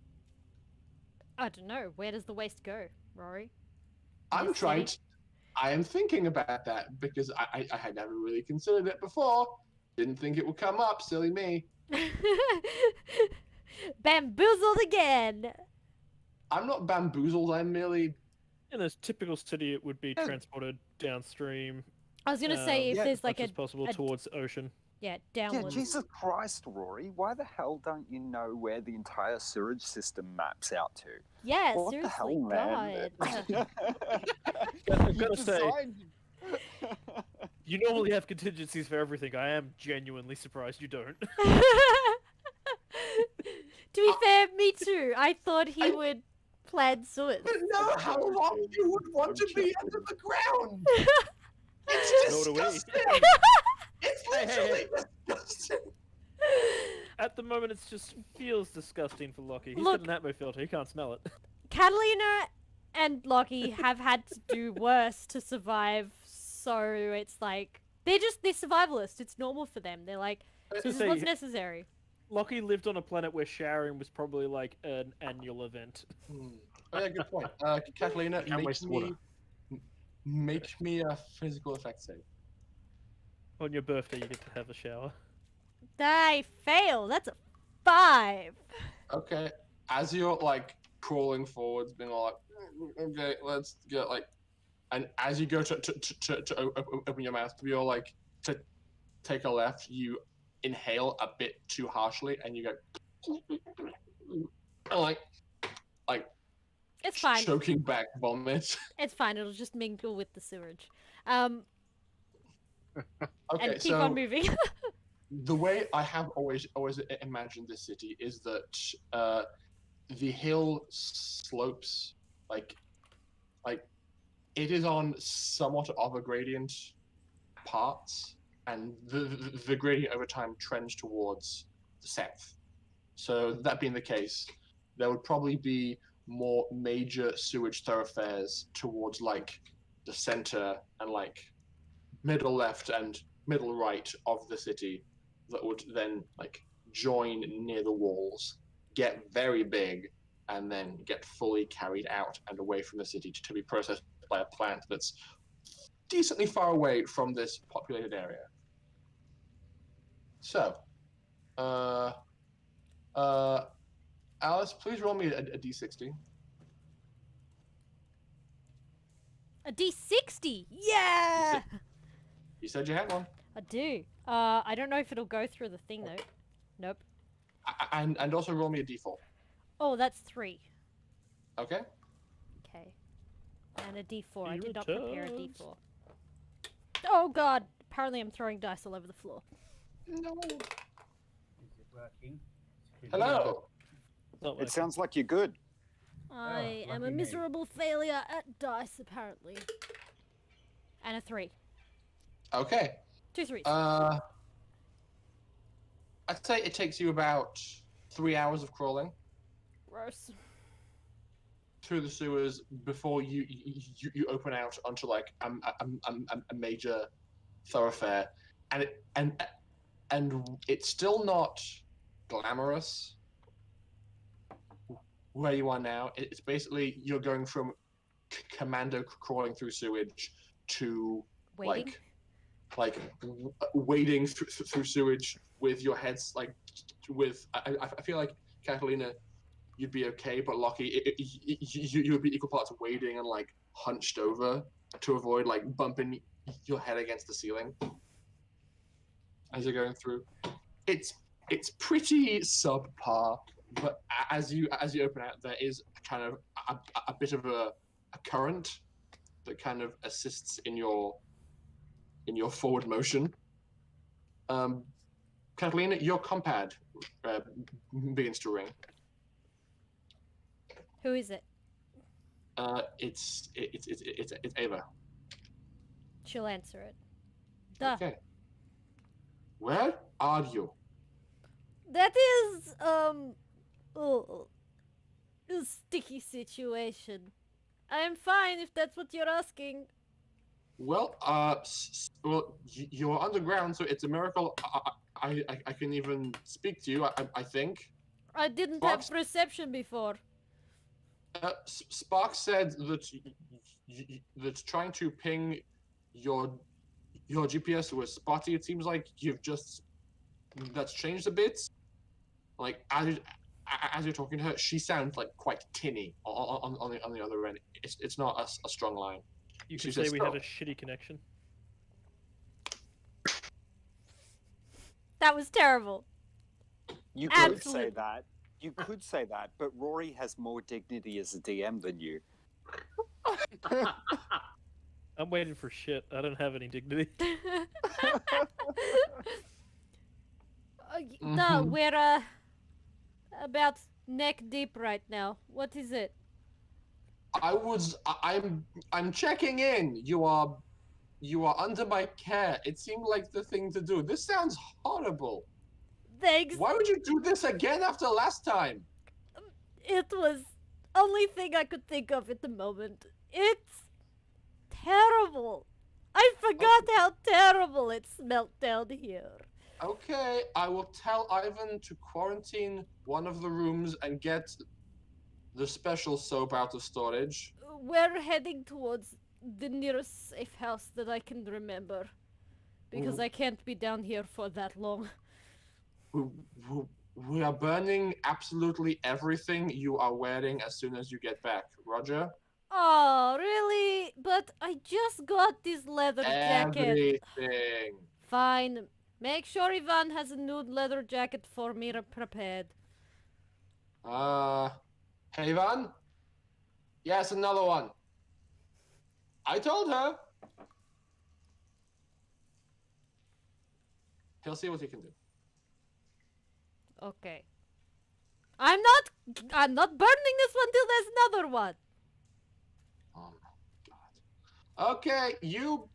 I don't know. Where does the waste go, Rory? I'm This trying. city? I am thinking about that because I had never really considered it before. Didn't think it would come up. Silly me. Bamboozled again. I'm not bamboozled. I'm merely. In a typical city, it would be transported downstream. I was gonna say if yeah, there's like as possible towards the ocean. yeah, Yeah, downwards. Jesus Christ, Rory. Why the hell don't you know where the entire sewage system maps out to? Yeah, What seriously, the hell, man? God. I've You got to say, designed- you normally have contingencies for everything. I am genuinely surprised you don't. To be fair, me too. I thought he would plan sewers. I don't know how long you would want to be under the ground. It's Nor do we. disgusting. It's literally disgusting. At the moment, it just feels disgusting for Lockie. He's Look- got an atmo filter. He can't smell it. Catalina and Lockie have had to do worse to survive, so it's like they're survivalists. It's normal for them. They're like, this is what's necessary. Lockie lived on a planet where showering was probably like an annual event. Oh, yeah, good point. Catalina, Can't waste water. make me a physical effect save. On your birthday, you get to have a shower. I fail. That's a 5. Okay, as you're like crawling forwards, being all like, okay, let's get like, and as you go to open your mouth, you're like to take a left, you inhale a bit too harshly, and you go, and like It's fine. choking back vomit. It's fine. It'll just mingle with the sewage. Okay, And keep so on moving. the way I have always imagined this city is that the hill slopes like it is on somewhat of a gradient parts, and the gradient over time trends towards the south. So that being the case, there would probably be more major sewage thoroughfares towards like the center and like middle left and middle right of the city that would then like join near the walls, get very big, and then get fully carried out and away from the city to be processed by a plant that's decently far away from this populated area. So, Alice, please roll me a d60. A D60. Yeah. You said you had one. I do. I don't know if it'll go through the thing though. Nope. And also roll me a d4. Oh, that's 3. Okay. Okay. And a D4. I He did not prepare a returns. D4. Oh god. Apparently I'm throwing dice all over the floor. No. Is it working? Hello. Not It working. sounds like you're good. I am a lucky me. miserable failure at dice apparently. And a 3. Okay. 2 3s. I'd say it takes you about 3 hours of crawling Gross. through the sewers before you open out onto like a major thoroughfare, and it's still not glamorous where you are now. It's basically you're going from commando crawling through sewage to Waiting. like wading through sewage with your heads like with. I feel like Catalina, you'd be okay, but Lockie, you would be equal parts wading and like hunched over to avoid like bumping your head against the ceiling as you're going through. It's pretty subpar, but as you open out, there is kind of a bit of a current that kind of assists in your forward motion. Catalina, your compad begins to ring. Who is it? It's Ava. She'll answer it. Duh. Okay. Where are you? That is, oh, a sticky situation. I am fine if that's what you're asking. Well, you're underground, so it's a miracle. I can even speak to you. I think. I didn't Fox? have perception before. Spark said that that trying to ping your GPS was spotty. It seems like that's changed a bit. Like as you're talking to her, she sounds like quite tinny on the other end. It's not a strong line. You She could say says, we "Oh." have a shitty connection. That was terrible. You could Absolutely. say that. You could say that, but Rory has more dignity as a DM than you. I'm waiting for shit. I don't have any dignity. No, Mhm. we're about neck deep right now. What is it? I'm checking in. You are under my care. It seemed like the thing to do. This sounds horrible. Thanks. Why would you do this again after last time? It was only thing I could think of at the moment. It's terrible. I forgot how terrible it smelt down here. Okay, I will tell Ivan to quarantine one of the rooms and get the special soap out of storage. We're heading towards the nearest safe house that I can remember. Because Ooh. I can't be down here for that long. We are burning absolutely everything you are wearing as soon as you get back. Roger? Oh, really? But I just got this leather jacket. Everything. Fine. Make sure Ivan has a new leather jacket for me prepared. Hey, Ivan? Yes, another one. I told her. He'll see what he can do. Okay. I'm not burning this one till there's another one. Oh my god. Okay, you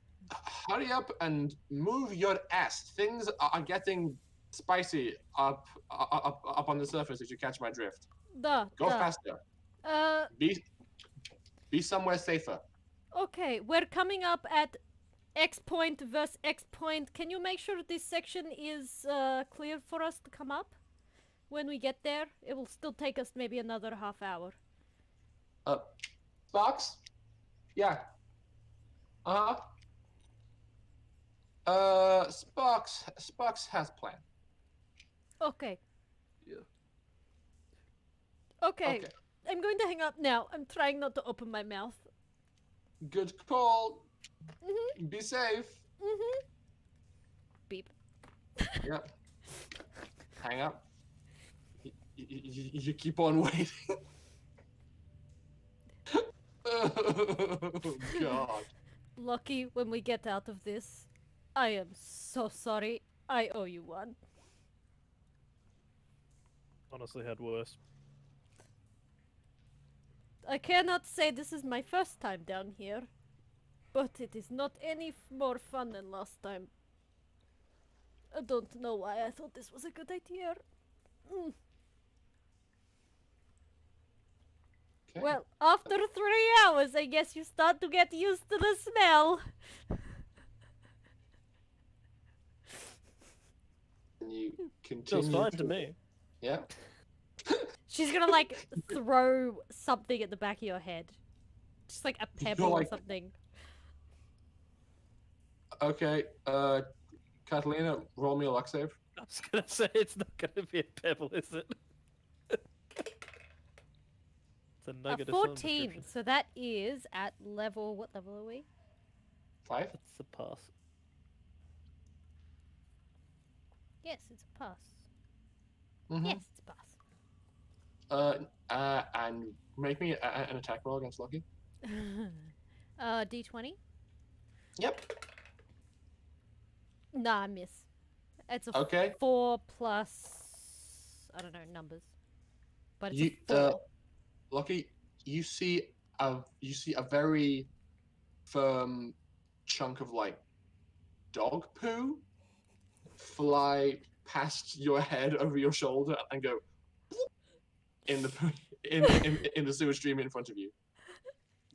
hurry up and move your ass. Things are getting spicy up on the surface if you catch my drift. Go faster. Be somewhere safer. Okay, we're coming up at X point versus X point. Can you make sure this section is clear for us to come up? When we get there, it will still take us maybe another half hour. Sparks? Yeah. Sparks has plan. Okay. Yeah. Okay. I'm going to hang up now. I'm trying not to open my mouth. Good call. Mhm. Be safe. Mhm. Beep. Yep. Hang up. You keep on waiting. Oh, God. Lucky when we get out of this. I am so sorry. I owe you one. Honestly, had worse. I cannot say this is my first time down here, but it is not any more fun than last time. I don't know why I thought this was a good idea. Okay. Well, after 3 hours, I guess you start to get used to the smell. And you continue. Feels fine to me. Yeah. She's gonna like throw something at the back of your head. Just like a pebble or something. Okay, Catalina, roll me a luck save. I was gonna say it's not gonna be a pebble, is it? It's a nugget of some 14, description. so that is at level, what level are we? 5? It's a pass. Yes, it's a pass. Mm-hmm. Yes, it's a pass. And make me an attack roll against Lucky. D20? Yep. Nah, I miss. It's a Okay. 4 plus, I don't know, numbers. But it's You, a 4. Lucky, you see a very firm chunk of like dog poo fly past your head over your shoulder and go in the in the sewage stream in front of you.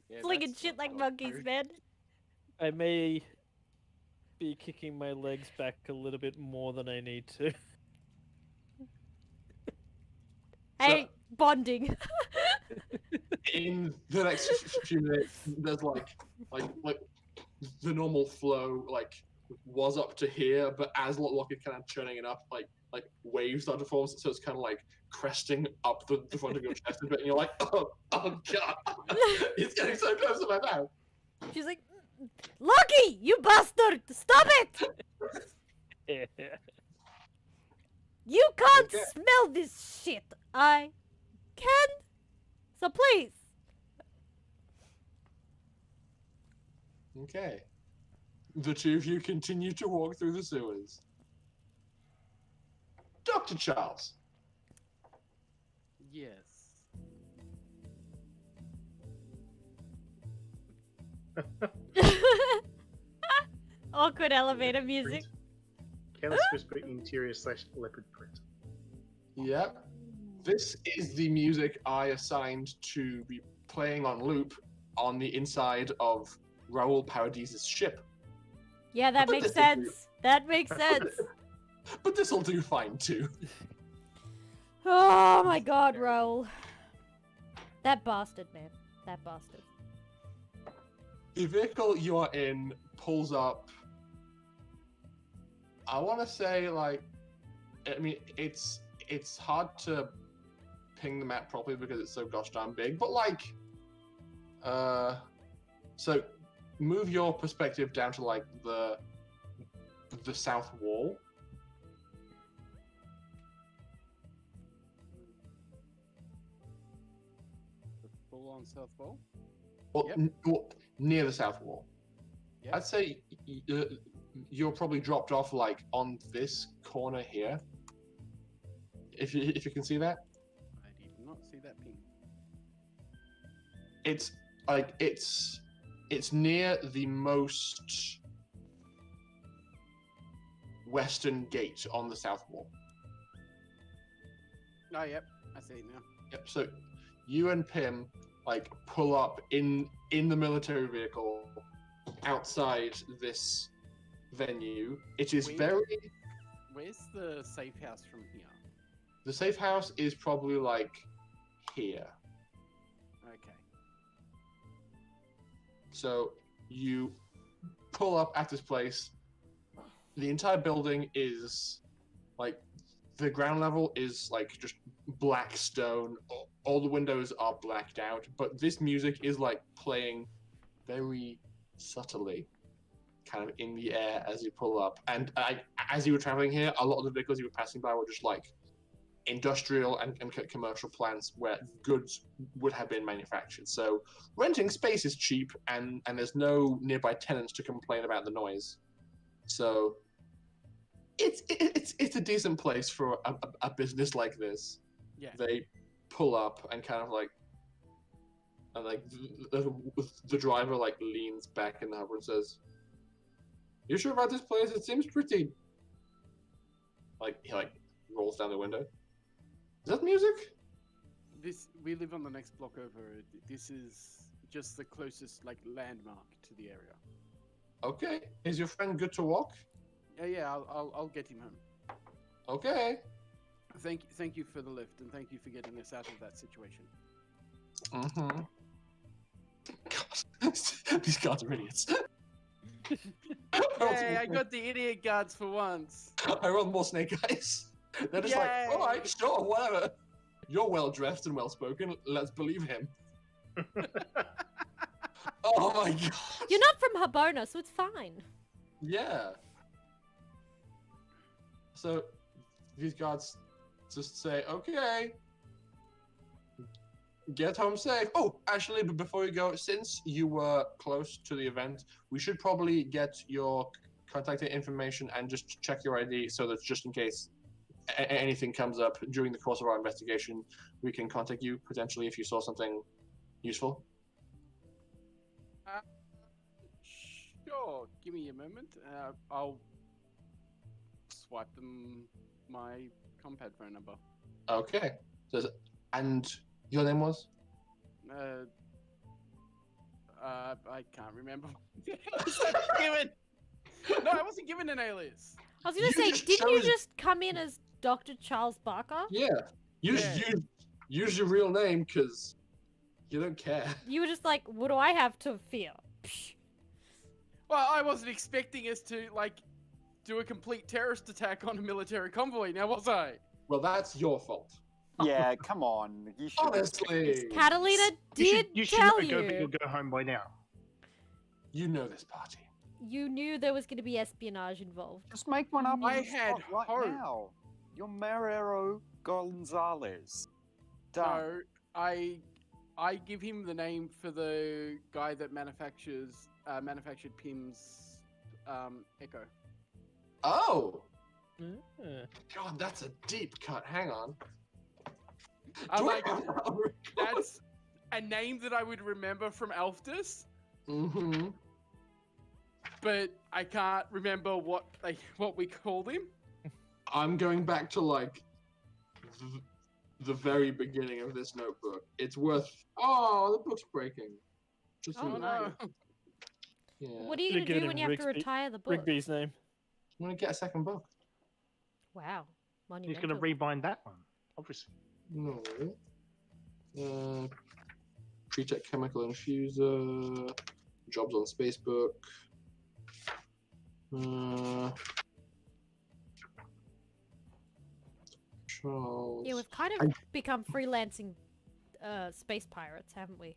Yeah, Flinging that's shit not like dog monkeys, food. man. I may be kicking my legs back a little bit more than I need to. Hey, bonding. In the next few minutes, there's like the normal flow was up to here, but as Locke is kind of churning it up, like waves start to form, so it's kind of like cresting up the front of your chest a bit, and you're like, oh god, it's getting so close to my mouth. She's like, Lucky, you bastard! Stop it! You can't Okay. smell this shit. I can. So please. Okay. The two of you continue to walk through the sewers. Dr. Charles. Yes. Awkward elevator music. Careless whisper, interior / leopard print. Yep. This is the music I assigned to be playing on loop on the inside of Raoul Paradis's ship. Yeah, that But makes this will do. sense. That makes sense. But this'll do fine too. Oh my god, Raoul. That bastard, man. That bastard. The vehicle you are in pulls up. I want to say, I mean, it's hard to ping the map properly because it's so gosh darn big, but so move your perspective down to the south wall. The full-on south wall. Well, Yep. well, near the south wall. Yep. I'd say you're probably dropped off on this corner here. If you can see that, I did not see that ping. it's it's near the most western gate on the south wall. Oh, yep. I see it now. Yep. So you and Pim pull up in the military vehicle outside this venue. It is Wait. very. Where's the safe house from here? The safe house is probably here. Okay. So you pull up at this place. The entire building is the ground level is just black stone. All the windows are blacked out, but this music is playing very subtly, kind of in the air as you pull up. And as you were traveling here, a lot of the vehicles you were passing by were just industrial and commercial plants where goods would have been manufactured. So renting space is cheap, and there's no nearby tenants to complain about the noise. So it's a decent place for a business like this. Yeah. They pull up and kind of the driver leans back in the hover and says, "You sure about this place? It seems pretty." He rolls down the window. Is that music? We live on the next block over. This is just the closest landmark to the area. Okay. Is your friend good to walk? Yeah. I'll get him home. Okay. Thank you for the lift, and thank you for getting us out of that situation. Mm-hmm. God, these guards are idiots. Hey, I got the idiot guards for once. I rolled more snake eyes. They're just Yay! all right, sure, whatever. You're well dressed and well spoken. Let's believe him. Oh my god. You're not from Habona, so it's fine. Yeah. So these guards just say, "Okay, get home safe." Oh, actually, but before you go, since you were close to the event, we should probably get your contact information and just check your ID, so that just in case anything comes up during the course of our investigation, we can contact you potentially if you saw something useful. Sure. Give me a moment. I'll swipe them my compad phone number. Okay. And your name was? I can't remember. Given. No, I wasn't given an alias. I was gonna You say, just didn't you chose- just come in as Dr. Charles Barker? Yeah. Use your real name because you don't care. You were just like, what do I have to fear? Psh. Well, I wasn't expecting us to like do a complete terrorist attack on a military convoy. Now was I? Well, that's your fault. Yeah, come on. You should. Honestly. Catalina did you should tell know go big you. or go home by now. You know this party. You knew there was going to be espionage involved. Just make one up. I on the had spot right hope. now. You're Marrero Gonzalez. Done. No, I give him the name for the guy that manufactured Pim's Echo. Oh! Yeah. God, that's a deep cut. Hang on. I'm like, that's a name that I would remember from Alftus, Mm-hmm. but I can't remember what we called him. I'm going back to like the very beginning of this notebook. It's worth. Oh, the book's breaking. Just Oh, so you no. know. Yeah. What are you Should've going to given do when him you have to Rigby- retire the book? Rigby's name. I'm gonna get a second book. Wow. He's Monumental. going to rebind that one, obviously. No. Pre-tech chemical infuser. Jobs on Spacebook. Charles. Yeah, we've kind of become freelancing space pirates, haven't we?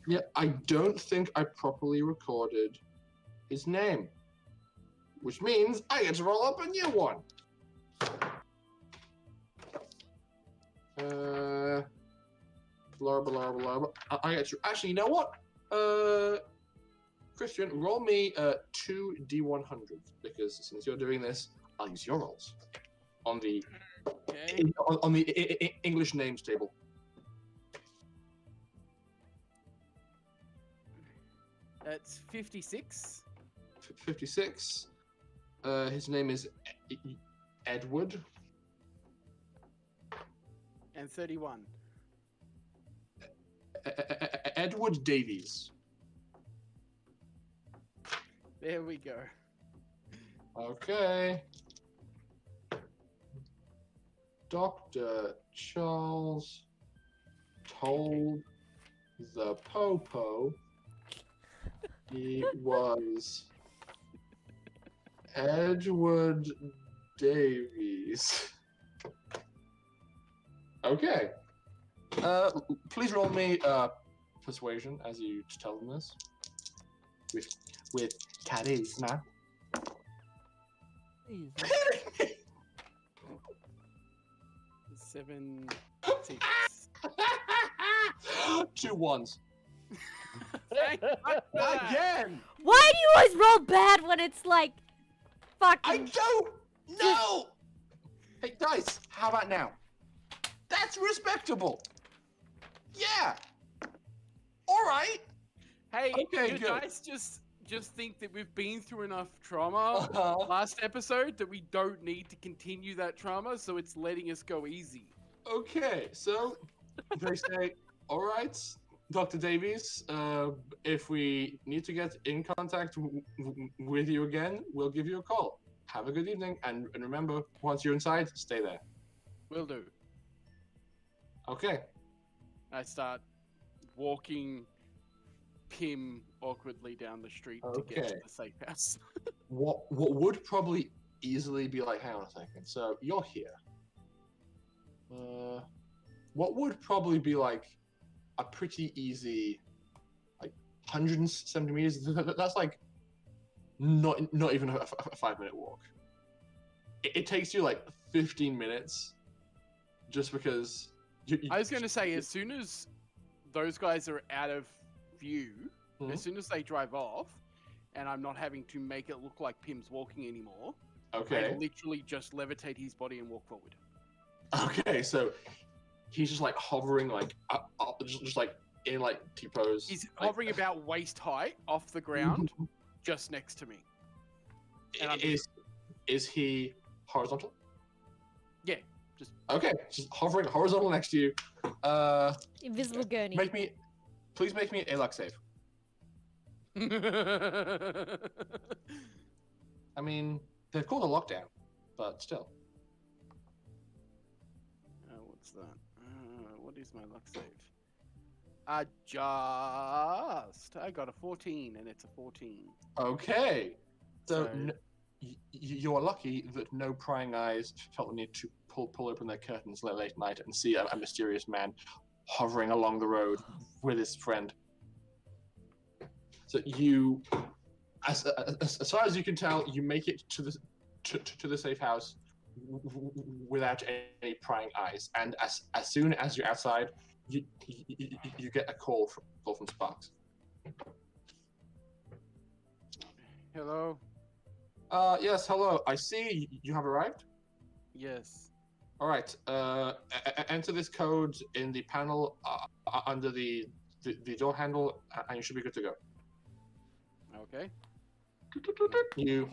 Yeah, I don't think I properly recorded his name. Which means I get to roll up a new one. Blah, blah, blah, blah. I get to... Actually, you know what? Christian, roll me 2 D100s, because since you're doing this, I'll use your rolls. On the Okay. on the English names table. That's 56. 56. His name is Edward. And 31. Edward Davies. There we go. Okay. Dr. Charles told the Popo he was Edward Davies. Okay. Please roll me persuasion as you tell them this. With charisma. 7, 6. 2 1s. Again! Why do you always roll bad when it's like I fucking... don't know! Hey, dice, how about now? That's respectable. Yeah. All right. Hey, Okay, you good. guys just think that we've been through enough trauma last episode that we don't need to continue that trauma, so it's letting us go easy. Okay, so they say, all right, Dr. Davies, if we need to get in contact with you again, we'll give you a call. Have a good evening, and remember, once you're inside, stay there. Will do. Okay. I start walking Pim awkwardly down the street to get to Okay. the safe house. What would probably easily be like, hang on a second, so you're here. What would probably be like a pretty easy, like 170 meters? That's like not even a 5-minute walk. It takes you like 15 minutes, just because. I was going to say, as soon as those guys are out of view, Mhm. as soon as they drive off, and I'm not having to make it look like Pim's walking anymore, I Okay. literally just levitate his body and walk forward. Okay, so he's just like hovering, like just like in like T-pose. He's like- hovering about waist height off the ground, just next to me. And I'm Is he horizontal? Just Okay, just hovering horizontal next to you. Invisible gurney. Please make me a luck save. I mean, they've called a lockdown, but still. What's that? What is my luck save? I got a 14, and it's a 14. Okay. So So- you're lucky that no prying eyes felt the need to pull open their curtains late at night and see a mysterious man hovering along the road with his friend. So you, as far as you can tell, you make it to the safe house without any prying eyes. And as soon as you're outside, you get a call from Sparks. Hello? Yes, hello. I see you have arrived. Yes. All right. Enter this code in the panel under the door handle, and you should be good to go. Okay. You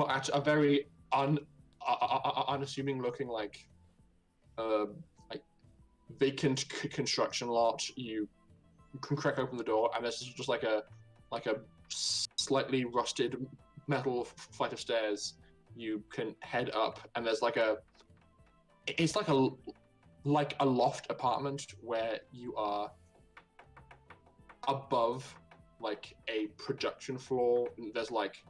are at a very unassuming looking like vacant construction lot. You can crack open the door, and there's just like a slightly rusted metal flight of stairs. You can head up, and there's it's like a loft apartment where you are above like a production floor. There's like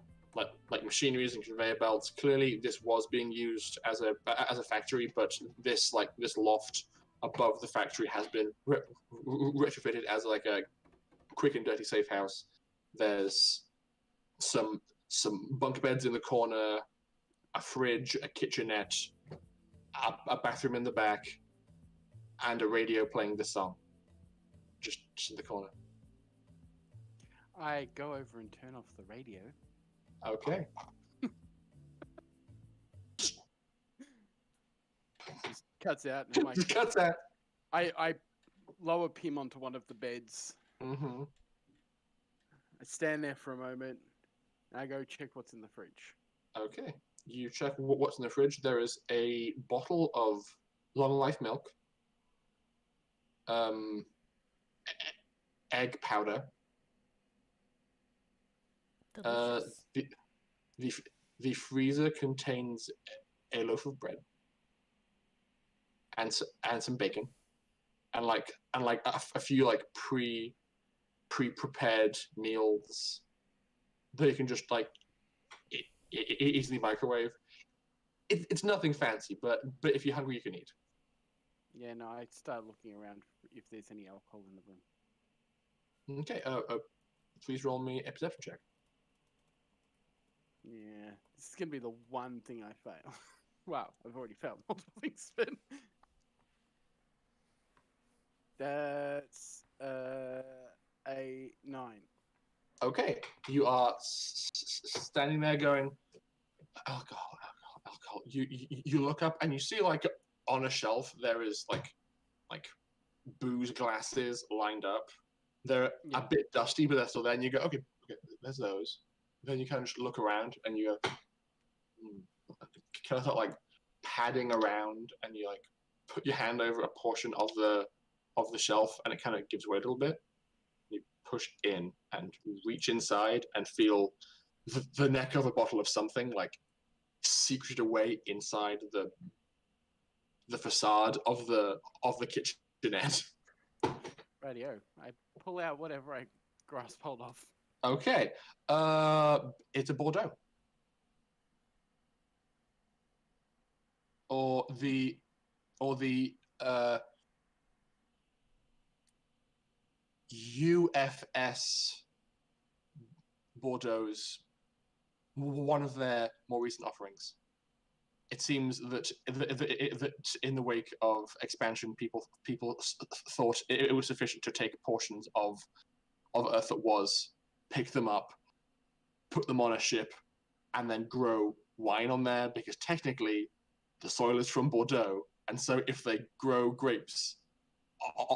machineries and conveyor belts. Clearly, this was being used as a factory, but this loft above the factory has been retrofitted as like a quick and dirty safe house. There's some bunk beds in the corner, a fridge, a kitchenette, a bathroom in the back, and a radio playing the song. Just in the corner. I go over and turn off the radio. Okay. Just cuts out. And I'm like, Just cuts out. I lower Pim onto one of the beds. Mm-hmm. I stand there for a moment. And I go check what's in the fridge. Okay. You check what's in the fridge. There is a bottle of long life milk, egg powder, Delicious. the freezer contains a loaf of bread and some bacon, and a few like pre-prepared meals that you can just easily microwave. It's nothing fancy, but if you're hungry, you can eat. Yeah, no, I start looking around if there's any alcohol in the room. Okay. Please roll me a perception check. Yeah, this is gonna be the one thing I fail. Wow, I've already failed multiple things, but that's a 9. Okay, you are standing there going, alcohol. You look up and you see like on a shelf there is like booze glasses lined up. They're a bit dusty, but they're still there. And you go, okay, there's those. Then you kind of just look around and you go, kind of start like padding around, and you like put your hand over a portion of the shelf, and it kind of gives way a little bit. You push in and reach inside and feel the neck of a bottle of something like secreted away inside the facade of the kitchenette. Radio. I pull out whatever I grasp hold of. Okay, it's a Bordeaux, or the UFS Bordeaux's one of their more recent offerings. It seems that in the wake of expansion, people thought it was sufficient to take portions of Earth that was, pick them up, put them on a ship, and then grow wine on there, because technically the soil is from Bordeaux, and so if they grow grapes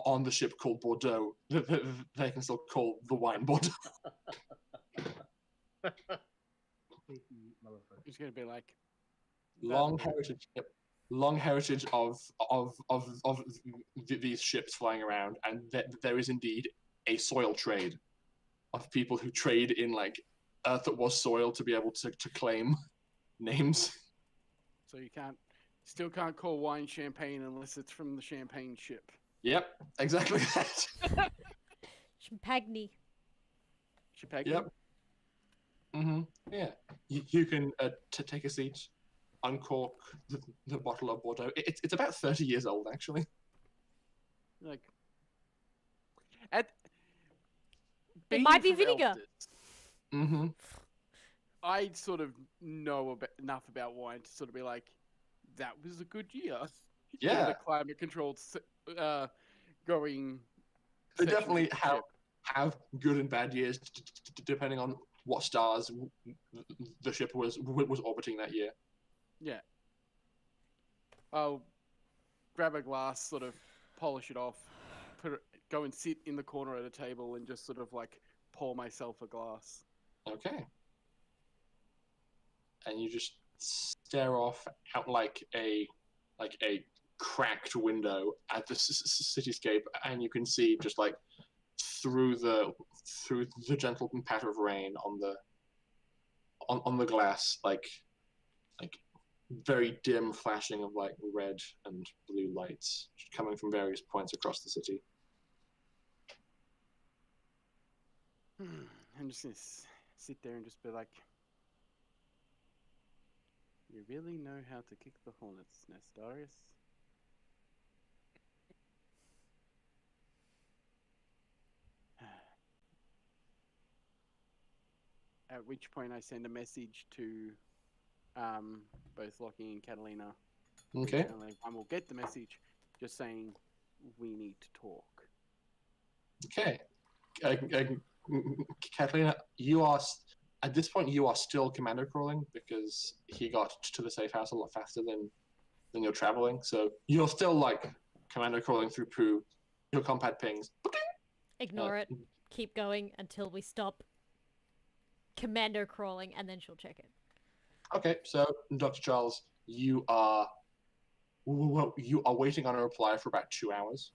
on the ship called Bordeaux, they can still call the wine Bordeaux. Motherfucker. It's gonna be like Long heritage. Yep. long heritage of these ships flying around, and there is indeed a soil trade of people who trade in like earth that was soil to be able to claim names. So you still can't call wine champagne unless it's from the champagne ship. Yep, exactly that. Champagne. Champagne? Yep. Yeah. You can take a seat, uncork the bottle of Bordeaux. It's about 30 years old, actually. Like, It being might be from vinegar. Elders, I sort of know enough about wine to sort of be like, that was a good year. Yeah. The climate-controlled going. They sections definitely of the ship. have good and bad years, depending on what stars the ship was orbiting that year. Yeah. I'll grab a glass, sort of polish it off, go and sit in the corner at a table and just sort of like pour myself a glass. Okay. And you just stare off out like a cracked window at the cityscape, and you can see just like through the gentle patter of rain on the glass, like very dim flashing of like red and blue lights coming from various points across the city. I'm just gonna sit there and just be like, you really know how to kick the hornet's nest, Darius. At which point I send a message to both Lockie and Catalina. Okay. Only one will get the message, just saying we need to talk. Okay. Catalina, you are at this point you are still commando crawling because he got to the safe house a lot faster than you're traveling. So you're still like commando crawling through poo. Your compad pings. Ignore it. Keep going until we stop commando crawling, and then she'll check it. Okay, so Dr. Charles, you are waiting on a reply for about 2 hours,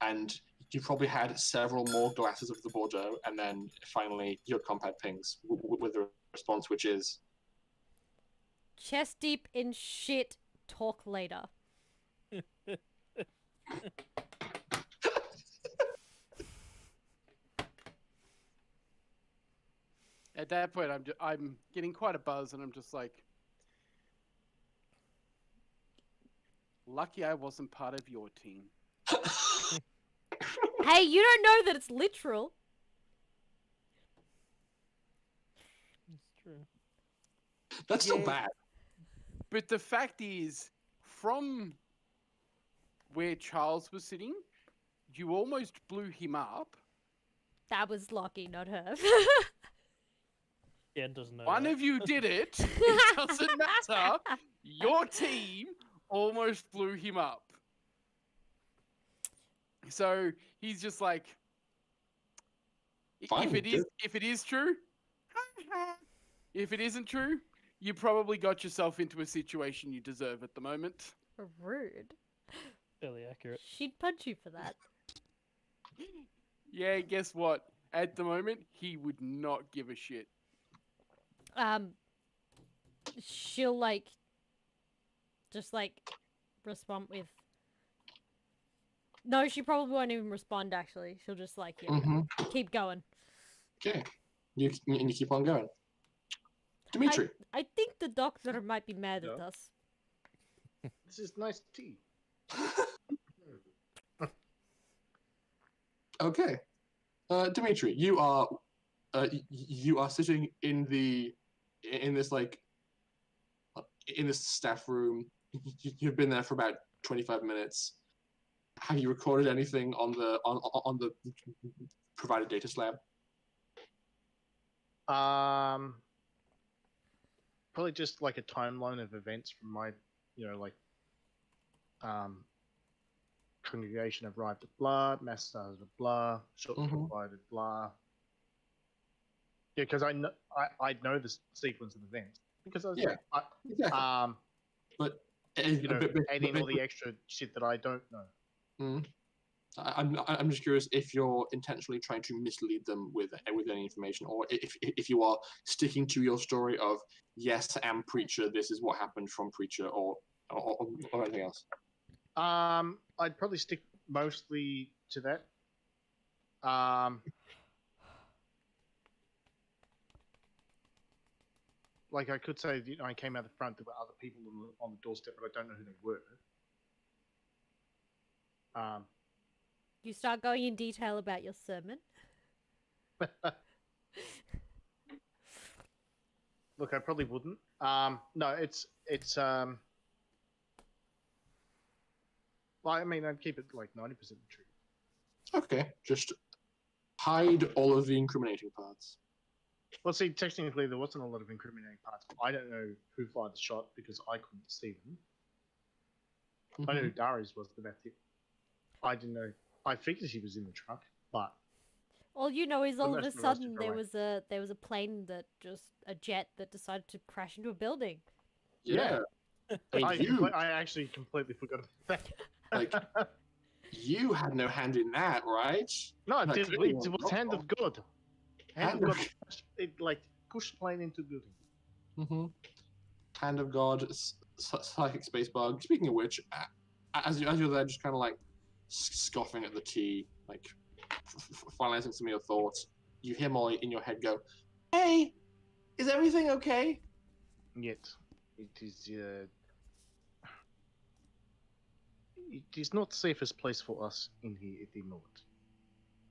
and you probably had several more glasses of the Bordeaux, and then finally your compad pings with the response, which is chest deep in shit. Talk later. At that point, I'm getting quite a buzz, and I'm just like, lucky I wasn't part of your team. Hey, you don't know that it's literal. It's true. that's still bad. But the fact is, from where Charles was sitting, you almost blew him up. That was Lockie, not her. Jen doesn't know. One that. of you did it. It doesn't matter. Your team almost blew him up. So he's just like, Fine, if it is true, if it isn't true, you probably got yourself into a situation you deserve at the moment. Rude. Fairly accurate. She'd punch you for that. Yeah, guess what? At the moment, he would not give a shit. She'll like just like respond with no, she probably won't even respond actually. She'll just like keep going. Okay, you keep on going. Dimitri. I think the doctor might be mad at us. This is nice tea. Okay, Dimitri, you are sitting in this staff room. You've been there for about 25 minutes. Have you recorded anything on the provided data slab? Probably just like a timeline of events from my, congregation arrived at blah, mass started at blah, short provided blah. Yeah, because I know the sequence of events because I was exactly. But You know, adding all the extra shit that I don't know. I'm just curious if you're intentionally trying to mislead them with any information, or if you are sticking to your story of yes, I'm preacher. This is what happened from preacher, or anything else. I'd probably stick mostly to that. Like I could say, you know, I came out the front. There were other people on the doorstep, but I don't know who they were. You start going in detail about your sermon. Look, I probably wouldn't. No, it's. Well, I mean, I'd keep it like 90% the truth. Okay, just hide all of the incriminating parts. Well, see, technically there wasn't a lot of incriminating parts. I don't know who fired the shot because I couldn't see them. I know who Darius was, but that's it. I didn't know. I figured he was in the truck, but all you know is all of a rest of sudden it there was a plane that a jet that decided to crash into a building. Yeah. I actually completely forgot about that. Like, you had no hand in that, right? No, Like, it was hand of God. Hand of God. It like pushed plane into building. Hand of God, psychic space bug. Speaking of which, as you're there, just kind of like scoffing at the tea, like finalizing some of your thoughts, you hear Molly in your head go, "Hey, is everything okay?" Yet, it is not safest place for us in here at the moment.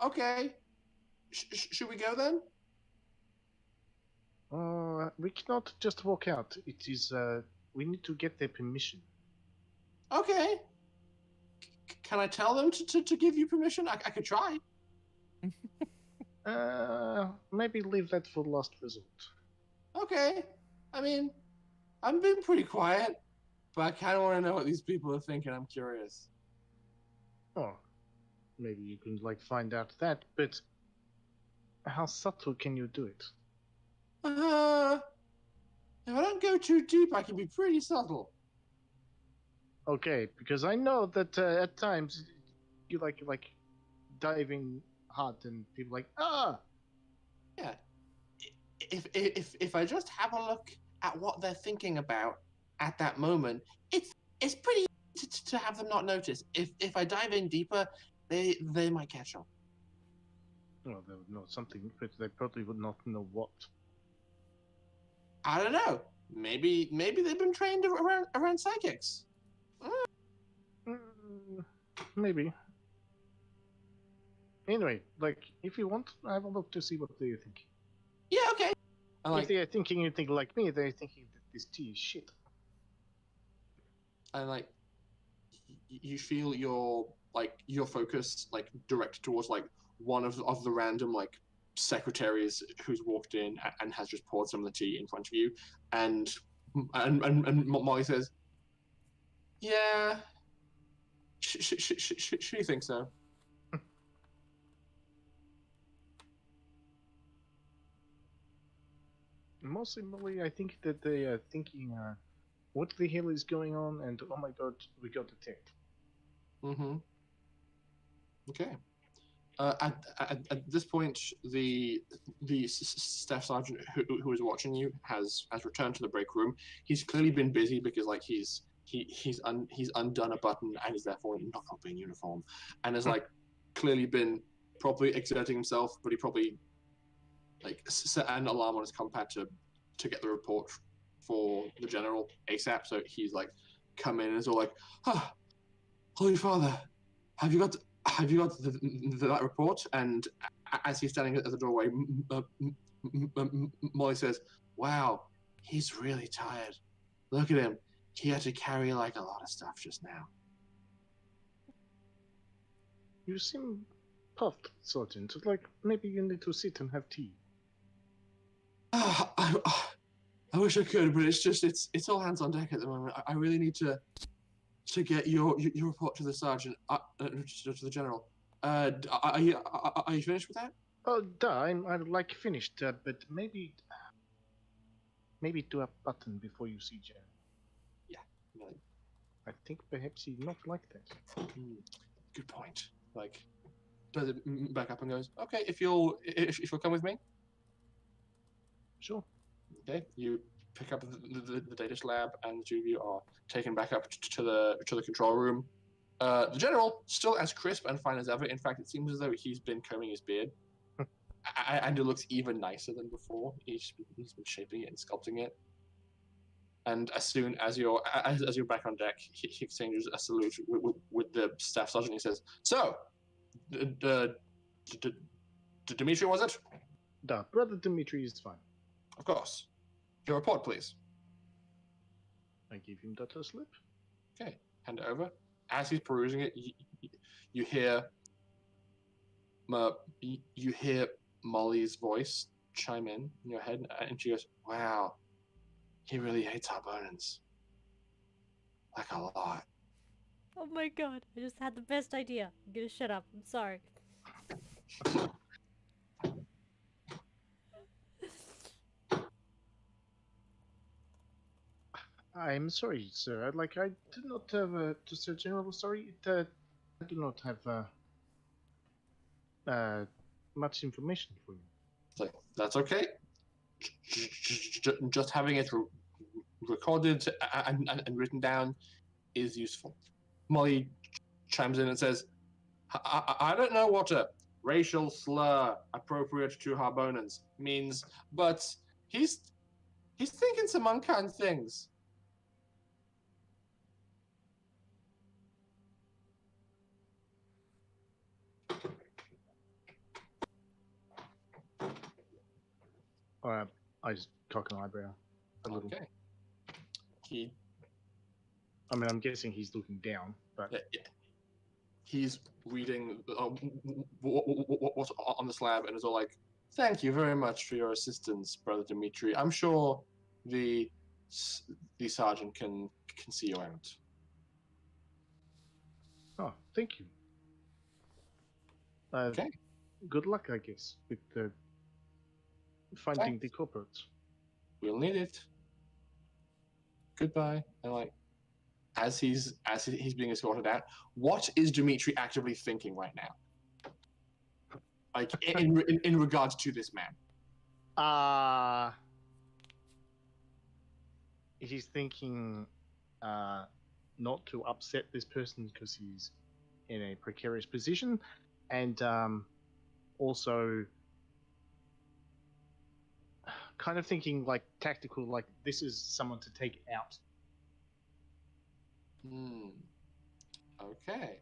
Okay, should we go then? We cannot just walk out. It is we need to get their permission. Okay. Can I tell them to give you permission? I could try. Maybe leave that for last resort. Okay. I mean, I'm being pretty quiet, but I kind of want to know what these people are thinking. I'm curious. Oh, maybe you can like find out that, but how subtle can you do it? If I don't go too deep, I can be pretty subtle. Okay, because I know that at times you like diving hard and people like Yeah. If I just have a look at what they're thinking about at that moment, it's pretty easy to have them not notice. If I dive in deeper, they might catch on. Well, they would know something, but they probably would not know what. I don't know. Maybe they've been trained around psychics. Maybe. Anyway, like, if you want, have a look to see what they're thinking. Yeah, okay. If they're thinking anything like me, they're thinking that this tea is shit. And like, you feel your focus like direct towards like one of the random like secretaries who's walked in and has just poured some of the tea in front of you, and Molly says, "Yeah, she thinks so." Mostly, Molly, I think that they are thinking, what the hell is going on? And oh my god, we got attacked. Okay. At this point, the staff sergeant who was watching you has returned to the break room. He's clearly been busy because like he's undone a button and is therefore not properly in uniform, and has like clearly been probably exerting himself, but he probably like set an alarm on his compad to get the report for the general ASAP. So he's like come in and is all like, Holy Father, have you got that report? And as he's standing at the doorway, Molly says, "Wow, he's really tired. Look at him. He had to carry like a lot of stuff just now." You seem puffed, Sergeant. Like maybe you need to sit and have tea. I wish I could, but it's all hands on deck at the moment. I really need to get your report to the sergeant, to the general. Are you finished with that? Oh, I'm like finished, but maybe do a button before you see Jen. Yeah. I think perhaps he's not like that. Good point. Like, does it back up and goes, okay, if you'll come with me. Sure. Okay, you pick up the data lab, and the two of you are taken back up to the control room. The general still as crisp and fine as ever. In fact, it seems as though he's been combing his beard, and it looks even nicer than before. He's been shaping it and sculpting it. And as soon as you're back on deck, he exchanges a salute with the staff sergeant. He says, "So, Dimitri, was it?" Da, Brother Dimitri is fine. Of course. Your report, please. I give him that slip. Okay, hand it over. As he's perusing it, you hear Molly's voice chime in your head, and she goes, "Wow, he really hates Harbonans. Like a lot." Oh my god, I just had the best idea. I'm gonna shut up. I'm sorry. I'm sorry, sir. I do not have, to Sir General, sorry, I do not have, much information for you. It's like, that's okay. Just having it recorded and written down is useful. Molly chimes in and says, I don't know what a racial slur appropriate to Harbonans means, but he's thinking some unkind things. I just cock an eyebrow a little. Okay. I'm guessing he's looking down, but he's reading what's on the slab and is all like, "Thank you very much for your assistance, Brother Dimitri. I'm sure the sergeant can see you out." Oh, thank you. Okay. Good luck, I guess, with finding the culprits. We'll need it. Goodbye. And like, as he's being escorted out, what is Dimitri actively thinking right now? Like in regards to this man. He's thinking not to upset this person because he's in a precarious position, and also kind of thinking like tactical, like this is someone to take out. Okay.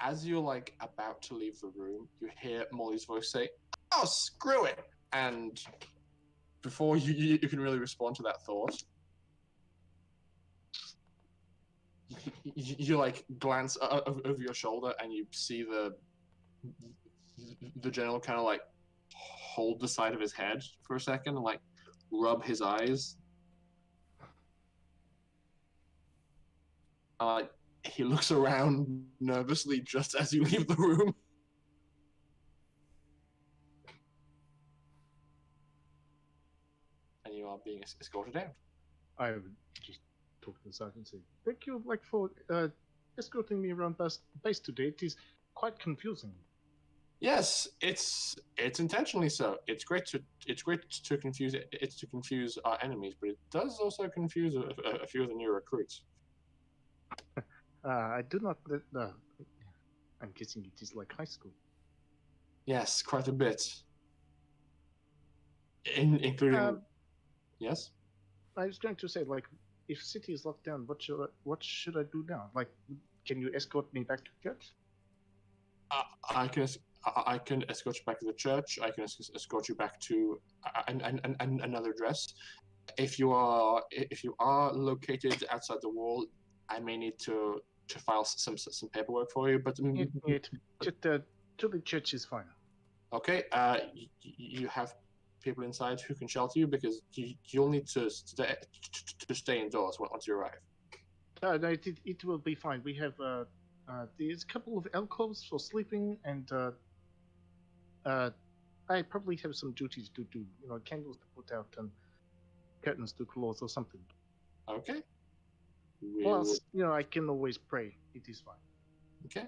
As you're like about to leave the room, you hear Molly's voice say, "Oh, screw it!" And before you can really respond to that thought, you like glance over your shoulder and you see the general kind of like hold the side of his head for a second and like rub his eyes. He looks around nervously just as you leave the room. And you are being escorted out. I would just talk to the sergeant and say, "Thank you, like, for escorting me around base today. It is quite confusing." Yes, it's intentionally so. It's great to confuse our enemies, but it does also confuse a few of the new recruits. I do not. I'm guessing it is like high school. Yes, quite a bit. Including. Yes. I was going to say, like, if city is locked down, what should I do now? Like, can you escort me back to church? I can escort you back to the church. I can escort you back to another address. If you are located outside the wall, I may need to file some paperwork for you. But just to the church is fine. Okay. You have people inside who can shelter you because you'll need to stay indoors once you arrive. No, it will be fine. We have there's a couple of alcoves for sleeping, and I probably have some duties to do. You know, candles to put out and curtains to close or something. Okay. Plus, I can always pray. It is fine. Okay,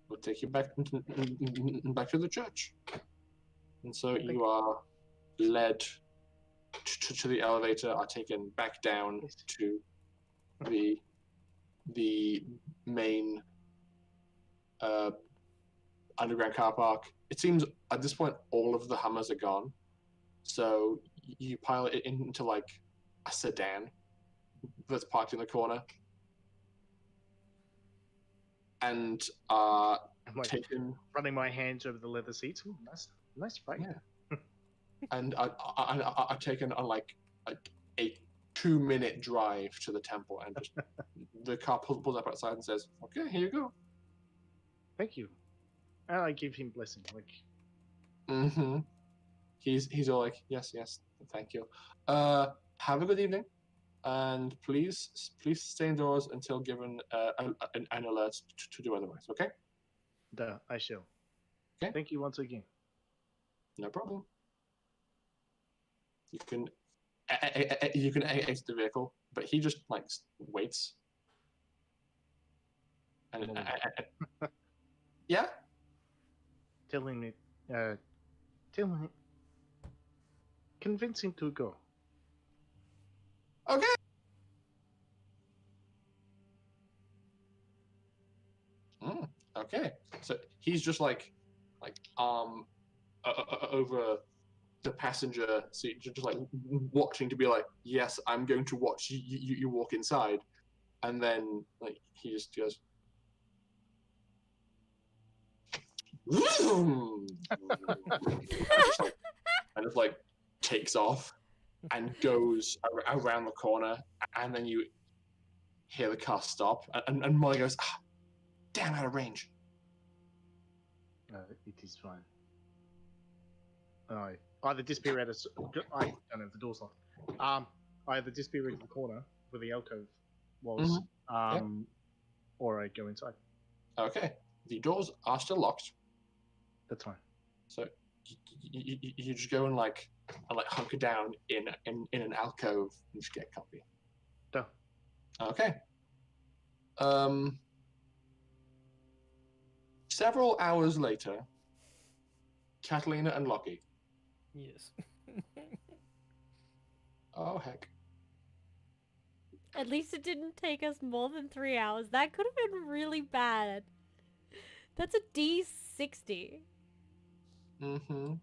we'll take you back back to the church. And so Thank you you. are led to the elevator, are taken back down to the main underground car park. It seems at this point all of the Hummers are gone, so you pile it into like a sedan that's parked in the corner, and I'm like taken. running my hands over the leather seats. Ooh, nice fight. Yeah. And I've taken on like a 2-minute drive to the temple, and just the car pulls up outside and says, "Okay, here you go." Thank you. And I give him blessing. Like, Mm-hmm. He's all like, "Yes, thank you. Have a good evening, and please stay indoors until given an alert to do otherwise. Okay? I shall. Okay. Thank you once again. No problem. You can exit the vehicle, but he just like waits. And yeah, Tell him convince him to go. okay. Okay. So he's just like over the passenger seat, just like watching to be like, yes, I'm going to watch you walk inside, and then like he just goes. and just like takes off and goes around the corner, and then you hear the car stop, and Molly goes, damn, out of range. It is fine. I either disappear out of. I don't know if the door's locked. I either disappear into the corner where the alcove was, or I go inside. Okay, the doors are still locked. That's fine. So you just go and like hunker down in an alcove and just get comfy. Duh. Okay. Several hours later, Catalina and Lockie. Yes. Oh heck. At least it didn't take us more than 3 hours. That could have been really bad. That's a D60. Mm-hmm.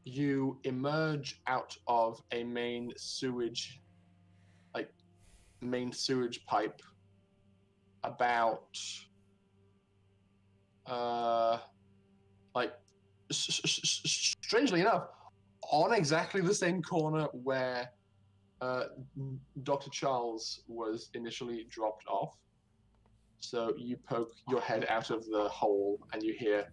You emerge out of a main sewage pipe about strangely enough, on exactly the same corner where Dr. Charles was initially dropped off. So you poke your head out of the hole and you hear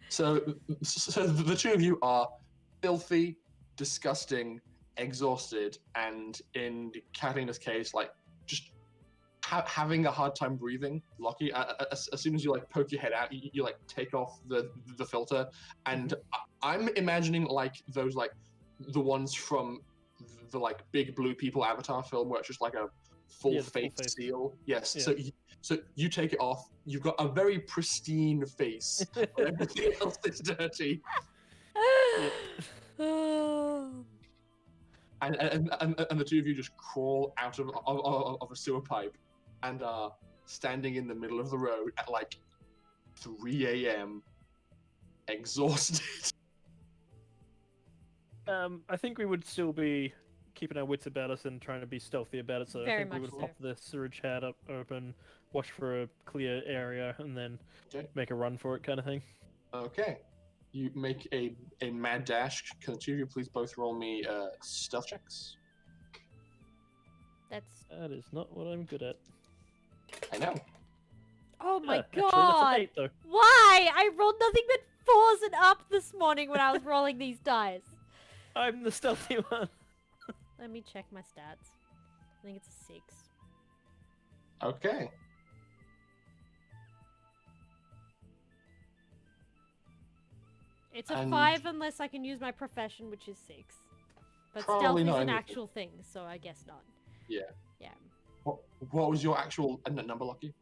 So the two of you are filthy, disgusting, exhausted, and in Catalina's case, like just having a hard time breathing. Lucky, as soon as you like poke your head out, you like take off the filter, and I'm imagining like those like the ones from the like Big Blue People Avatar film where it's just like a full face seal. Yes. Yeah. So you take it off. You've got a very pristine face. But everything else is dirty. And the two of you just crawl out of a sewer pipe and are standing in the middle of the road at like 3 a.m. exhausted. I think we would still be keeping our wits about us and trying to be stealthy about it. So Very I think we much would so. pop the sewage hat up open, watch for a clear area, and then Okay. make a run for it, kind of thing. Okay. You make a mad dash. Can the two of you please both roll me stealth checks? That is not what I'm good at. I know. Oh my Actually, that's god! an 8, though. Why? I rolled nothing but 4s and up this morning when I was rolling these dice. I'm the stealthy one. Let me check my stats. I think it's a 6. Okay. It's a And 5 unless I can use my profession, which is 6. But stealth Probably is not an anything. actual thing, so I guess not. Yeah. Yeah. What was your actual number, Lucky?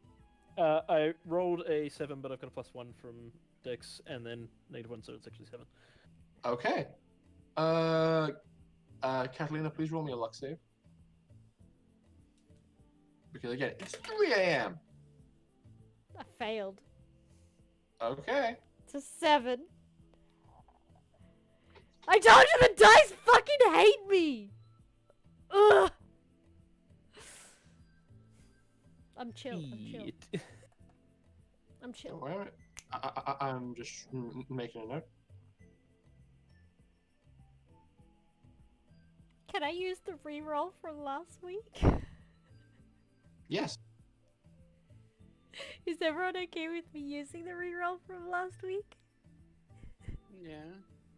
I rolled a 7, but I've got a +1 from Dex, and then -1, so it's actually 7. Okay. Catalina, please roll me a luck save. Because again, it's 3 a.m. I failed. Okay. It's a 7. I told you the dice fucking hate me! Ugh! I'm chill. I'm chill. Don't worry. I'm just making a note. Can I use the reroll from last week? Yes. Is everyone okay with me using the reroll from last week? Yeah.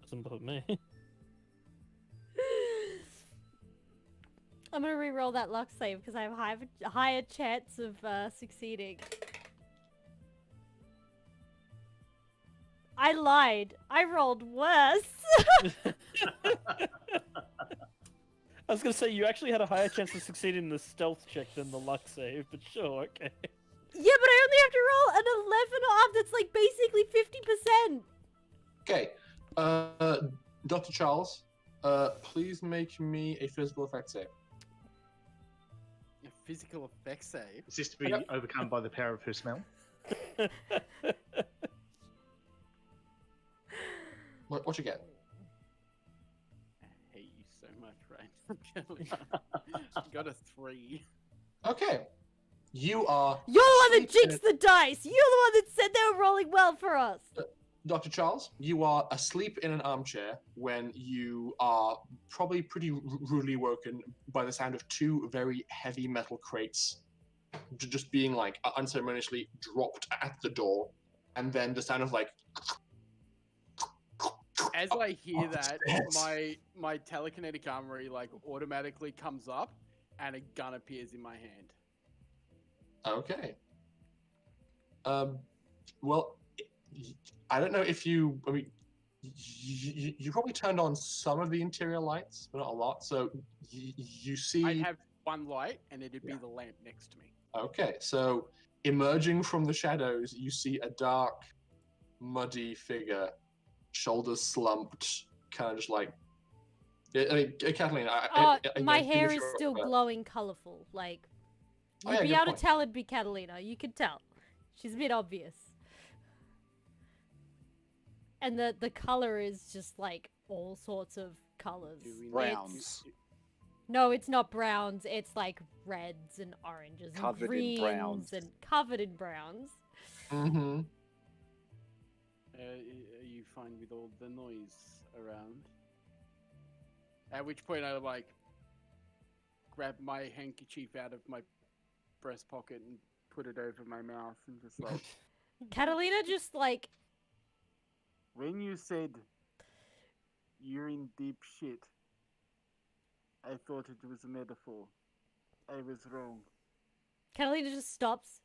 Doesn't bother me. I'm gonna reroll that luck save because I have a higher chance of succeeding. I lied. I rolled worse. I was gonna say you actually had a higher chance of succeeding in the stealth check than the luck save, but sure, okay. Yeah, but I only have to roll an 11 off. That's like basically 50%. Okay. Dr. Charles, please make me a physical effect save. A physical effect save. Is this to be overcome by the power of her smell? What you get? I hate you so much, right? I got a 3. Okay. You are. You're the one that asleep in jinxed the dice. You're the one that said they were rolling well for us. Dr. Charles, you are asleep in an armchair when you are probably pretty rudely woken by the sound of 2 very heavy metal crates just being like unceremoniously dropped at the door, and then the sound of like. As I hear that, upstairs. my telekinetic armory like automatically comes up, and a gun appears in my hand. Okay. Well, I don't know if you. I mean, you probably turned on some of the interior lights, but not a lot. So you see. I'd have one light, and it'd be the lamp next to me. Okay, so emerging from the shadows, you see a dark, muddy figure, shoulders slumped, kind of just like. I mean, Kathleen, My I hair give is you a- still glowing colorful. Like, Oh, you'd yeah, be good able point. to tell it'd be Catalina. You could tell. She's a bit obvious. And the color is just like all sorts of colors. Browns. No, it's not browns. It's like reds and oranges and Covered in greens browns. and covered in browns. Mm-hmm. Are you fine with all the noise around? At which point I like grab my handkerchief out of my breast pocket and put it over my mouth and just like. Catalina just like When you said you're in deep shit, I thought it was a metaphor. I was wrong. Catalina just stops,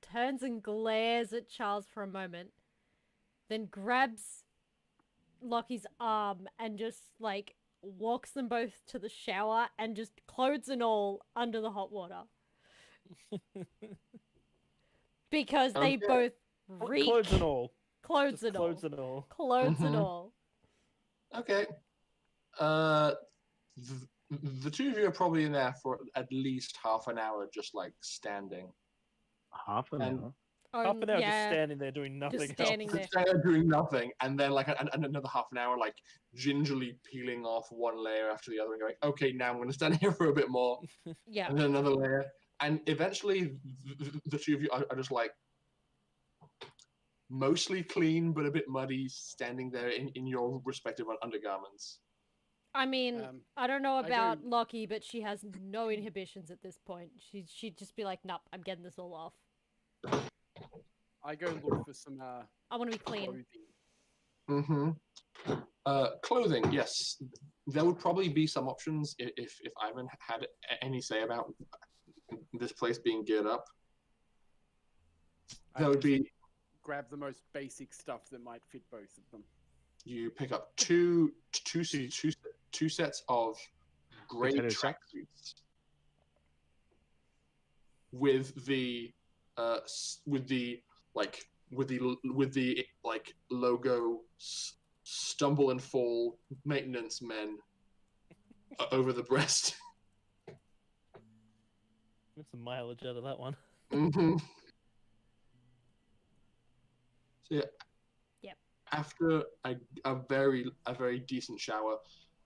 turns and glares at Charles for a moment, then grabs Lockie's arm and just like walks them both to the shower and just clothes and all under the hot water. Because they Okay. both reek. Clothes and all. Clothes Just and clothes all. and all. Clothes and Mhm. all. Okay. The two of you are probably in there for at least half an hour, just like standing. Half an And- hour. Half an hour just yeah. standing there doing nothing Just else. standing there. Just standing there doing nothing, and then like another half an hour, like gingerly peeling off one layer after the other, and going, "Okay, now I'm going to stand here for a bit more," Yeah. and then another layer, and eventually the two of you are just like mostly clean but a bit muddy, standing there in your respective undergarments. I mean, I don't know I about don't- Lockie, but she has no inhibitions at this point. She'd just be like, "Nope, I'm getting this all off. I go look for some I want to be clean." clothing. Mm-hmm. Clothing, yes. There would probably be some options if Ivan had any say about this place being geared up. I There would just be grab the most basic stuff that might fit both of them. you pick up two sets of grey Potato sack? tracksuits with the logo stumble and fall maintenance men over the breast. That's some mileage out of that one. Mm-hmm. So yeah. Yep. After a very decent shower,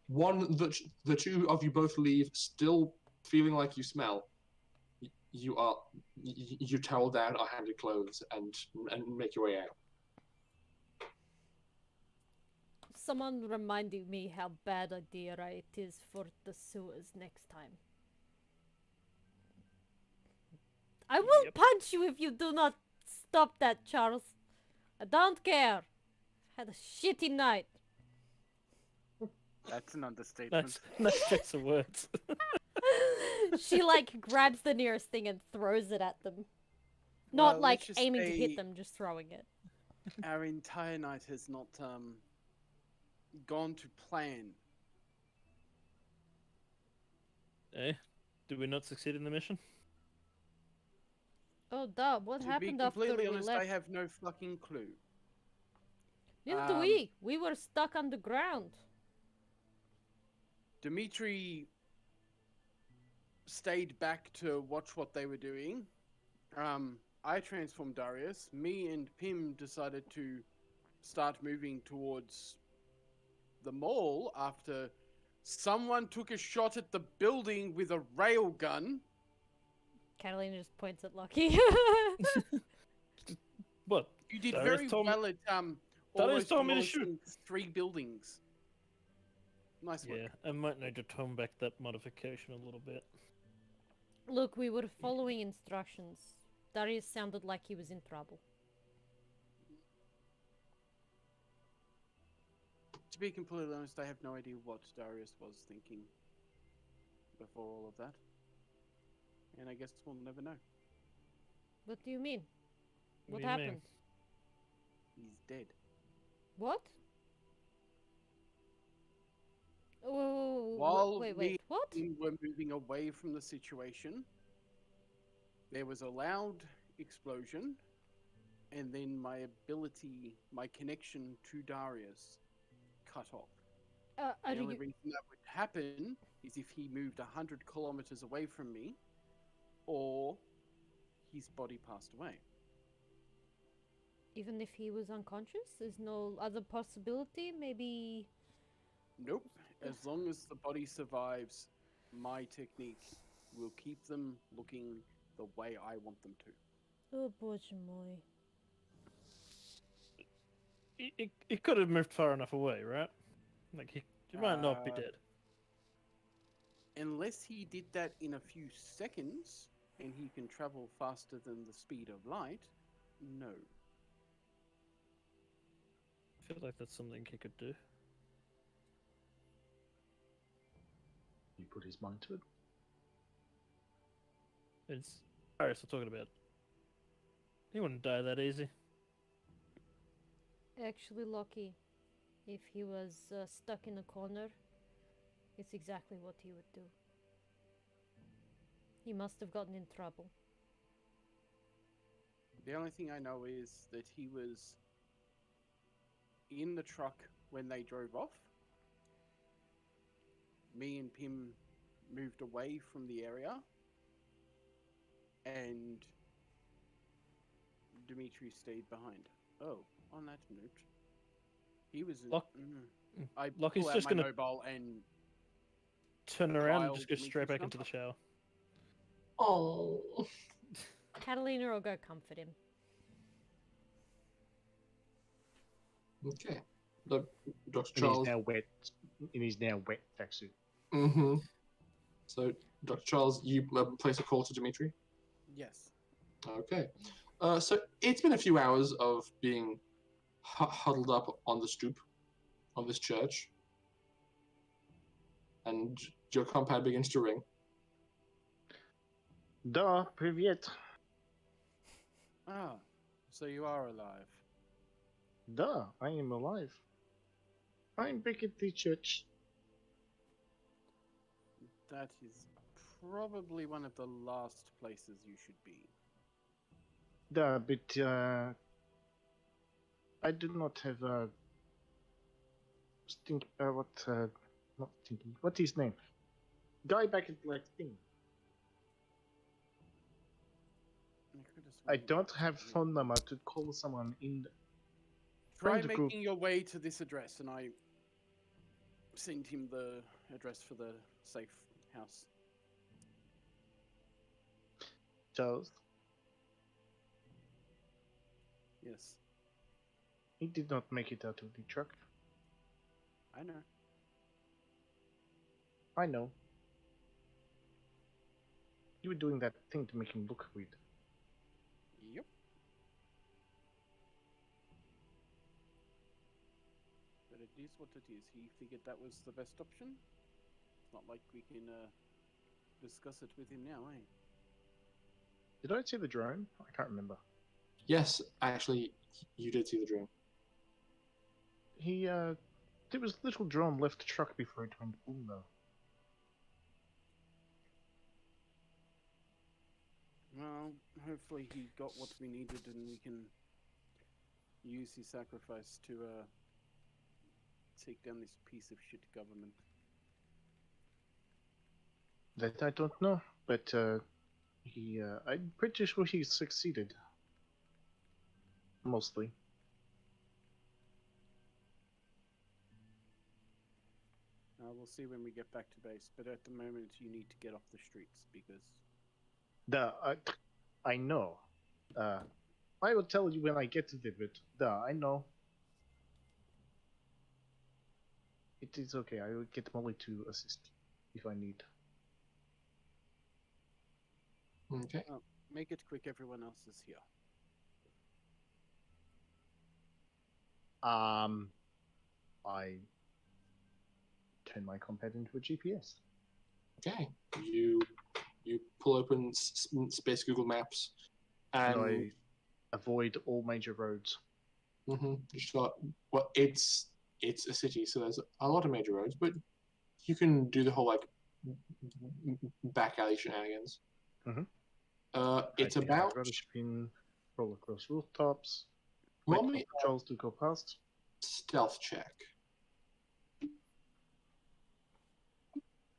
the two of you both leave still feeling like you smell. You towel down our handed clothes and make your way out. Someone reminding me how bad idea it is for the sewers next time. I will Yep. punch you if you do not stop that, Charles. I don't care. Had a shitty night. That's an understatement. Nice choice of words. She like grabs the nearest thing and throws it at them. Not Well, like let's just aiming to hit say them, just throwing it. Our entire night has not gone to plan. Eh? Did we not succeed in the mission? Oh, duh. What To be happened after completely we honest, left? I have no fucking clue. Neither do we. We were stuck underground. Dimitri stayed back to watch what they were doing. I transformed Darius. Me and Pim decided to start moving towards the mall after someone took a shot at the building with a rail gun. Catalina just points at Lucky. What? You did Darius very told me- well at Darius almost told me to shoot. demolishing 3 buildings. Nice work. Yeah, I might need to tone back that modification a little bit. Look, we were following instructions. Darius sounded like he was in trouble. To be completely honest, I have no idea what Darius was thinking before all of that. And I guess we'll never know. What do you mean? What do you mean? happened? He's dead. What? Oh, While wait, what? We were moving away from the situation, there was a loud explosion, and then my connection to Darius cut off. Are The only you... reason that would happen is if he moved 100 kilometers away from me, or his body passed away. Even if he was unconscious? There's no other possibility? Maybe... Nope. As long as the body survives, my technique will keep them looking the way I want them to. Oh, боже мой. It could have moved far enough away, right? Like, he might not be dead. Unless he did that in a few seconds, and he can travel faster than the speed of light, no. I feel like that's something he could do. You put his mind to it. It's Darius we're talking about. He wouldn't die that easy. Actually, Lucky, if he was stuck in a corner, it's exactly what he would do. He must have gotten in trouble. The only thing I know is that he was in the truck when they drove off. Me and Pim moved away from the area, and Dimitri stayed behind. Oh, on that note, he was. I Lucky's pull out just my gonna mobile and turn around and dial just go straight Dimitri's back into the number. shower. Oh. Catalina will go comfort him. Okay. Dr. And Charles. in his now wet tracksuit. Mm-hmm. So, Dr. Charles, you place a call to Dimitri? Yes. Okay. So, it's been a few hours of being huddled up on the stoop of this church. And your compound begins to ring. Da, привет. Ah, so you are alive. Da, I am alive. I'm back at the church. That is probably one of the last places you should be. But I do not have not Stinky. What's his name? Guy back at like thing. I don't have phone number to call someone in. Try friend group. making your way to this address, and I send him the address for the safe house. Charles. Yes, He did not make it out of the truck. I know. I know. You were doing that thing to make him look weird. Yep. But it is what it is. He figured that was the best option. It's not like we can discuss it with him now, eh? Did I see the drone? I can't remember. Yes, actually, you did see the drone. There was a little drone left the truck before it went boom, though. Well, hopefully he got what we needed, and we can use his sacrifice to take down this piece of shit government. That I don't know, but I'm pretty sure he succeeded. Mostly. We'll see when we get back to base, but at the moment you need to get off the streets because... I know. I will tell you when I get to the bit. I know. It is okay. I will get Molly to assist if I need. Okay. Make it quick, everyone else is here. I turn my compad into a GPS. Okay. You pull open Space Google Maps, and I avoid all major roads. Just thought, well, it's a city, so there's a lot of major roads, but you can do the whole like back alley shenanigans. It's about rubbish bin, roll across rooftops. roll Wait me for Charles to go past. stealth check.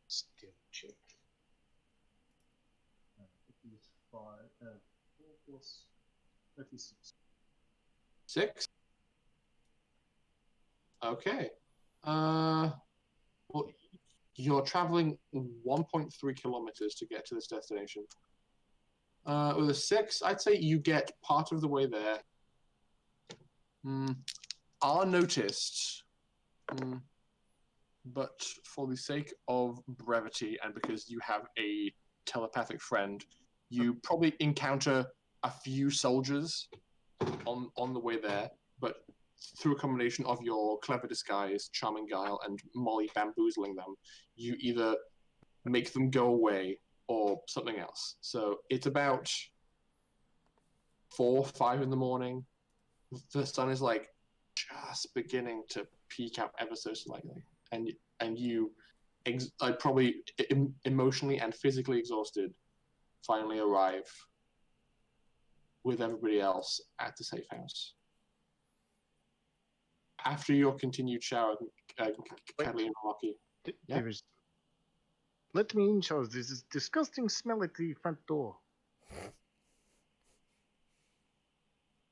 Still check. 4 plus 36. 6. Okay. Well, you're traveling 1.3 kilometers to get to this destination. With a 6, I'd say you get part of the way there. Are noticed. But for the sake of brevity and because you have a telepathic friend, you probably encounter a few soldiers on the way there, but through a combination of your clever disguise, charming guile, and Molly bamboozling them, you either make them go away or something else. So it's about 4, 5 in the morning. The sun is like just beginning to peek out ever so slightly, and you, probably emotionally and physically exhausted, finally arrive with everybody else at the safe house. After your continued shower, Kathleen and Rocky. There is. Let me in, Charles. There's this disgusting smell at the front door.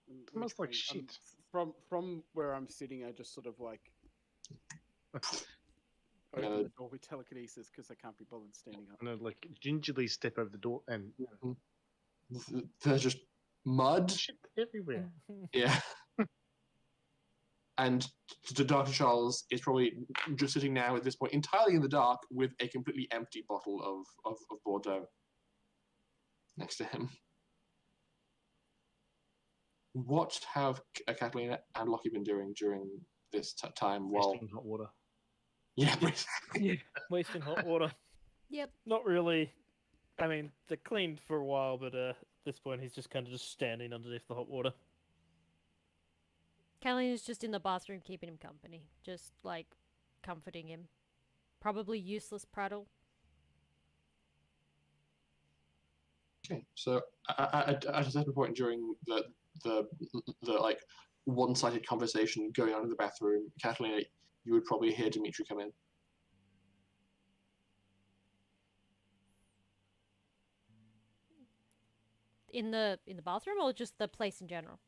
It smells like shit. From where I'm sitting, I just sort of like open the door with telekinesis because I can't be bothered standing up. And I like gingerly step over the door and There's just mud. shit everywhere. Yeah. And Dr. Charles is probably just sitting now at this point entirely in the dark with a completely empty bottle of Bordeaux next to him. What have Catalina and Lockie been doing during this time while... Wasting hot water. Yeah, Wasting hot water. Yep. Not really. I mean, they're cleaned for a while, but at this point he's just kind of just standing underneath the hot water. Kathleen is just in the bathroom keeping him company. Just like comforting him. Probably useless prattle. Okay, so at a certain point during the like one-sided conversation going on in the bathroom, Catalina, you would probably hear Dimitri come in. In the bathroom or just the place in general?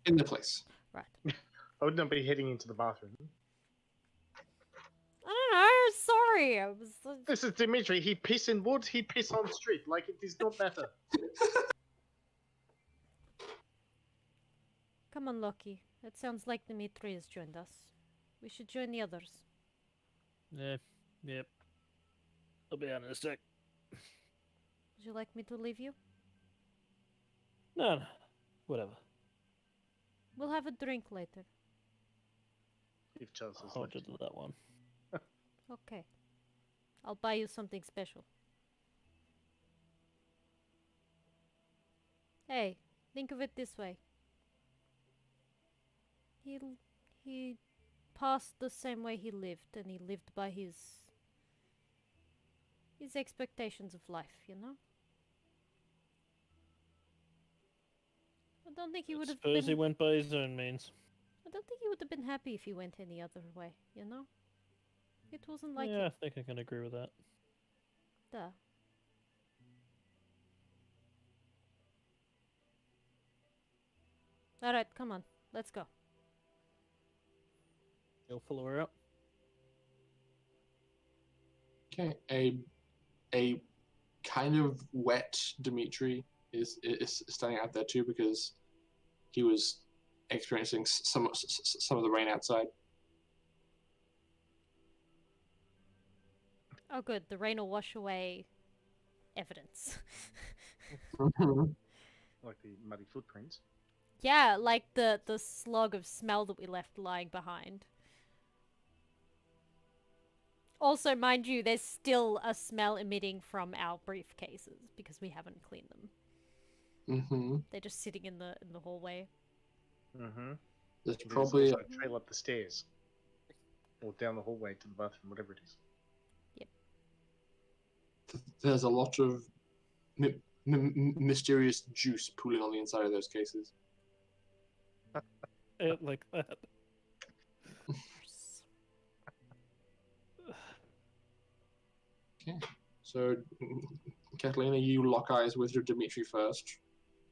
In the place. Right. I would not be heading into the bathroom. I don't know. Sorry, I was. This is Dimitri. He piss in wood. He piss on street. Like it does not matter. Come on, Loki. It sounds like Dimitri has joined us. We should join the others. Yeah. Yep. I'll be out in a sec. Would you like me to leave you? No. Whatever. We'll have a drink later. If Charles is Hold left. you to that one. Okay. I'll buy you something special. Hey, think of it this way. He passed the same way he lived, and he lived by his expectations of life, you know? I don't think he would have Suppose he been... went by his own means. I don't think he would have been happy if he went any other way, you know? It wasn't like Yeah, I it. think I can agree with that. Duh. Alright, come on. Let's go. You'll follow her up. Okay, a kind of wet Dimitri is standing out there too because he was experiencing some of the rain outside. Oh good, the rain will wash away evidence. Like the muddy footprints. Yeah, like the slug of smell that we left lying behind. Also, mind you, there's still a smell emitting from our briefcases because we haven't cleaned them. Mm-hmm. They're just sitting in the hallway. Mm-hmm. There's There's probably also a trail up the stairs. Or down the hallway to the bathroom, whatever it is. there's a lot of mysterious juice pooling on the inside of those cases. Like that. Okay, so Catalina, you lock eyes with your Dimitri first.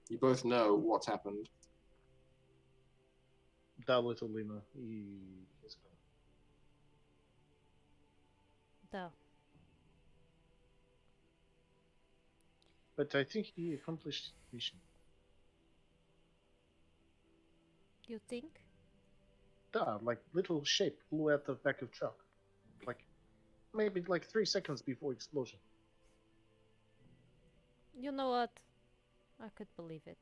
You both know what's happened. That little Lima, he is gone. Duh. But I think he accomplished his mission. You think? Like little shape flew out the back of truck. Like, maybe like 3 seconds before explosion. You know what? I could believe it.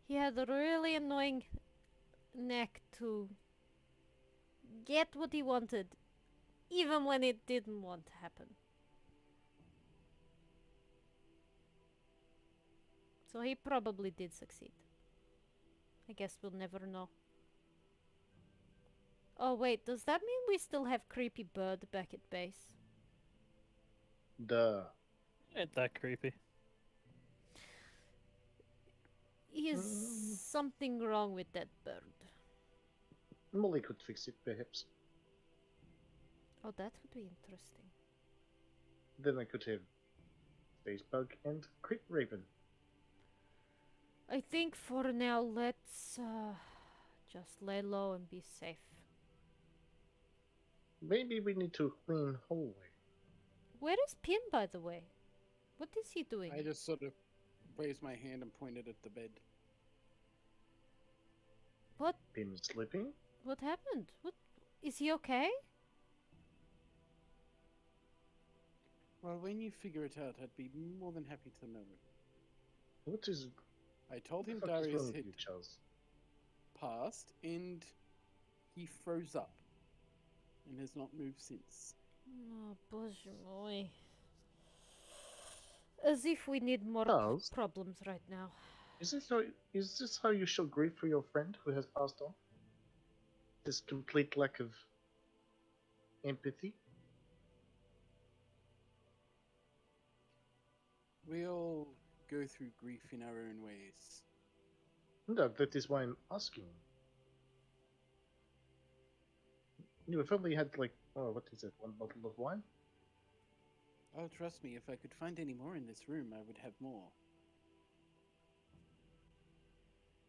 He had a really annoying knack to get what he wanted, even when it didn't want to happen. So he probably did succeed. I guess we'll never know. Oh wait, does that mean we still have Creepy Bird back at base? Duh. Ain't that creepy. Is something wrong with that bird? Molly could fix it, perhaps. Oh, that would be interesting. Then I could have Space Bug and Creep Raven. I think for now, let's just lay low and be safe. Maybe we need to clean hallway. Where is Pin, by the way? What is he doing? I just sort of raised my hand and pointed at the bed. What? Pim sleeping? What happened? What? Is he okay? Well, when you figure it out, I'd be more than happy to know. What is... I told him What the fuck is Darius wrong with had you, Charles? passed, and he froze up, and has not moved since. Oh, bozhe moj. As if we need more Charles? problems right now. Is this how you show grief for your friend who has passed on? this complete lack of empathy. We all go through grief in our own ways. No, that is why I'm asking. You have only had like, oh, what is it, one bottle of wine? Oh, trust me, if I could find any more in this room, I would have more.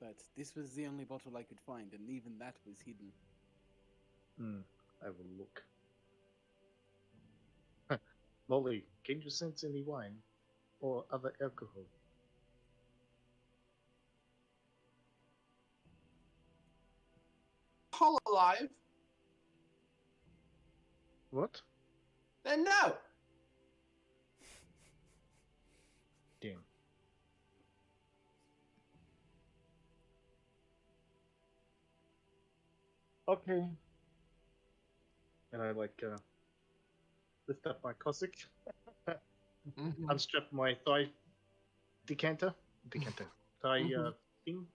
But this was the only bottle I could find, and even that was hidden. I will look. Molly, can you sense any wine or other alcohol? Paul alive? What? Then no. Damn. Okay. And I lift up my Cossack, unstrap my thigh thigh thing.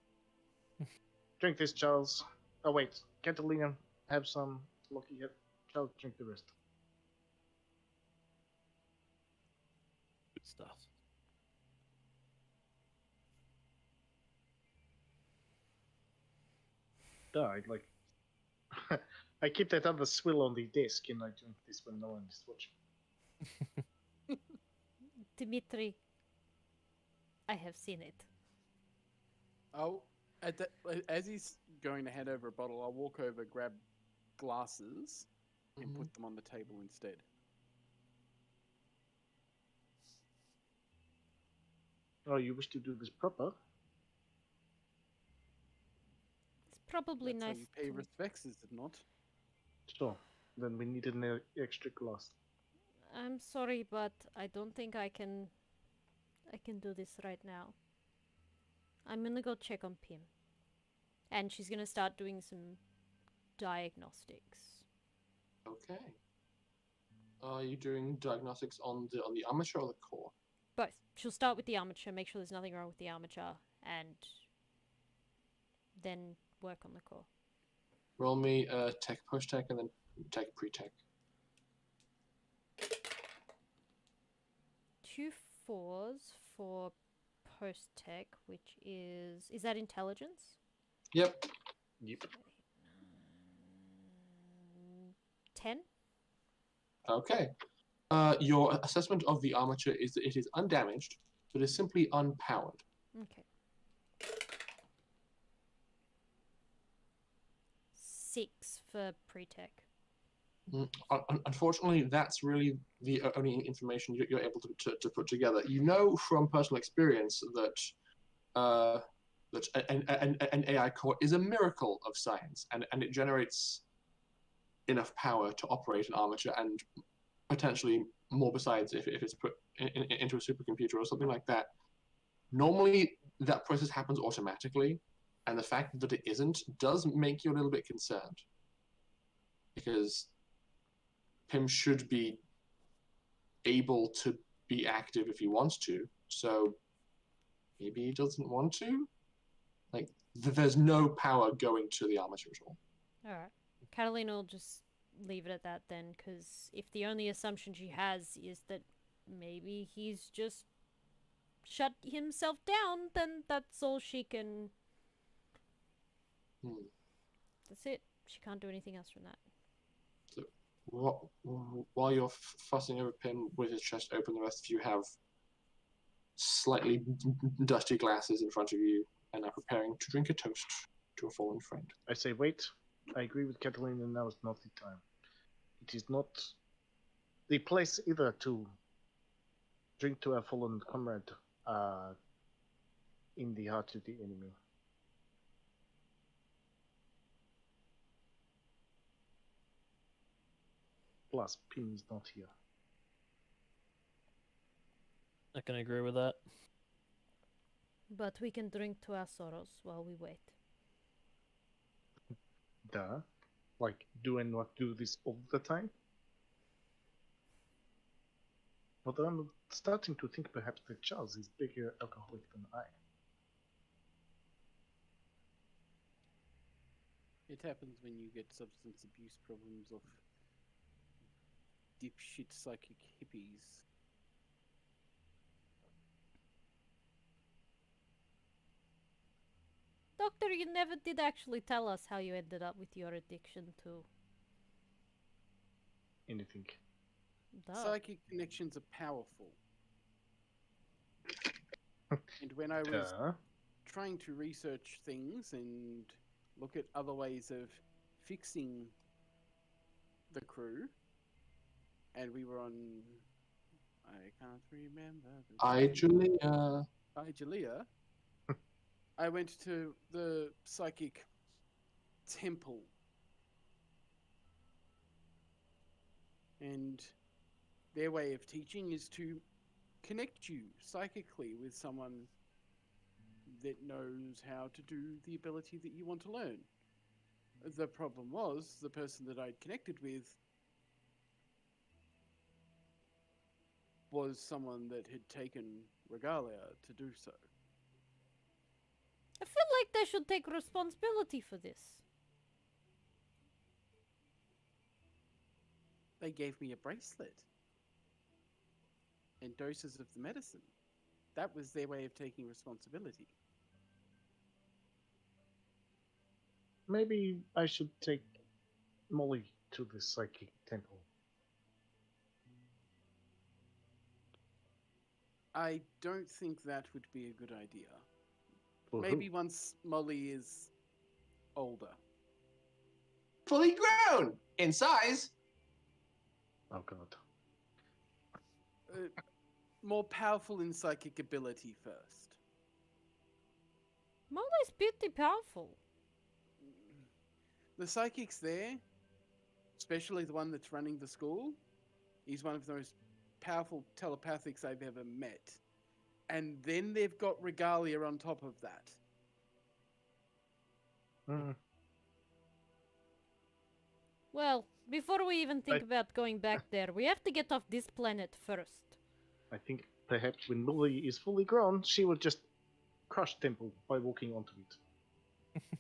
Drink this, Charles. Oh wait, Catalina, have some. Lucky, have Charles, drink the rest. Good stuff. I like. I keep that other swill on the desk, and I drink this when no one is watching. Dimitri, I have seen it. Oh, as he's going to hand over a bottle, I'll walk over, grab glasses, and put them on the table instead. Oh, you wish to do this proper? It's probably That's nice how you pay to... respects, is it not? Sure. Then we need an extra glass. I'm sorry, but I don't think I can do this right now. I'm gonna go check on Pim. And she's gonna start doing some diagnostics. Okay. Are you doing diagnostics on the armature or the core? Both. She'll start with the armature, make sure there's nothing wrong with the armature, and then work on the core. Roll me tech, post-tech, and then tech, pre-tech. 2 4s for post-tech, which is that intelligence? Yep. Yep. 10? Okay. Your assessment of the armature is that it is undamaged, but is simply unpowered. Okay. 6 for pre-tech. Unfortunately, that's really the only information you're able to put together. You know from personal experience that an AI core is a miracle of science, and it generates enough power to operate an armature and potentially more besides if it's put into a supercomputer or something like that. Normally, that process happens automatically, and the fact that it isn't does make you a little bit concerned. Because Pim should be able to be active if he wants to, so maybe he doesn't want to? Like, there's no power going to the armature at all. Alright. Catalina will just leave it at that then, because if the only assumption she has is that maybe he's just shut himself down, then that's all she can... That's it. She can't do anything else from that. So, while you're fussing over Pim with his chest open, the rest of you have slightly dusty glasses in front of you and are preparing to drink a toast to a fallen friend. I say, wait. I agree with Catalina, now is not the time. It is not the place either to drink to a fallen comrade in the heart of the enemy. Plus, Pim is not here. I can agree with that. But we can drink to our sorrows while we wait. Duh. Like, do I not do this all the time? But I'm starting to think perhaps that Charles is bigger alcoholic than I. It happens when you get substance abuse problems of dipshit psychic hippies. Doctor, you never did actually tell us how you ended up with your addiction to Anything. duh. Psychic connections are powerful. And when I was trying to research things and look at other ways of fixing the crew, and we were on... I can't remember. Julia. Julia. I went to the psychic temple. And their way of teaching is to connect you psychically with someone that knows how to do the ability that you want to learn. The problem was, the person that I'd connected with was someone that had taken regalia to do so. I feel like they should take responsibility for this. They gave me a bracelet and doses of the medicine. That was their way of taking responsibility. Maybe I should take Molly to the psychic temple. I don't think that would be a good idea. For Maybe who? once Molly is older. Fully grown in size. Oh god. More powerful in psychic ability first. Molly's pretty powerful. The psychic's there, especially the one that's running the school, he's one of the most powerful telepathics I've ever met. And then they've got regalia on top of that. Well, before we even think about going back there, we have to get off this planet first. I think perhaps when Molly is fully grown, she will just crush temple by walking onto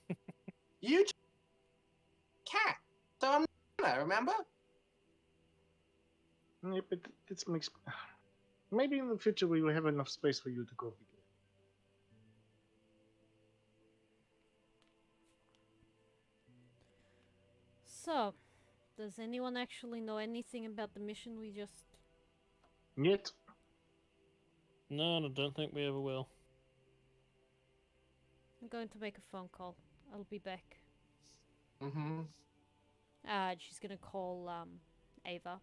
it. You cat. So I'm not, remember? Yeah, but this makes... Maybe in the future we will have enough space for you to go. So, does anyone actually know anything about the mission we just... Yet. No, I don't think we ever will. I'm going to make a phone call. I'll be back. Mm-hmm. She's gonna call, Ava.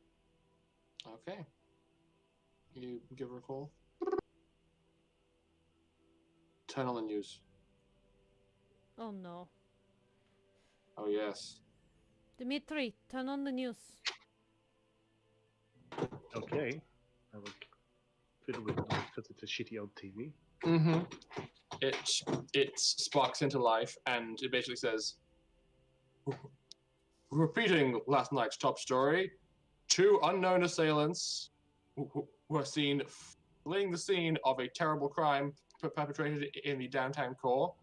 Okay. You give her a call. Turn on the news. Oh no. Oh yes. Dimitri, turn on the news. Okay. I will fiddle with it because it's a shitty old TV. Mm-hmm. It sparks into life and it basically says, repeating last night's top story, 2 unknown assailants were seen fleeing the scene of a terrible crime perpetrated in the downtown core.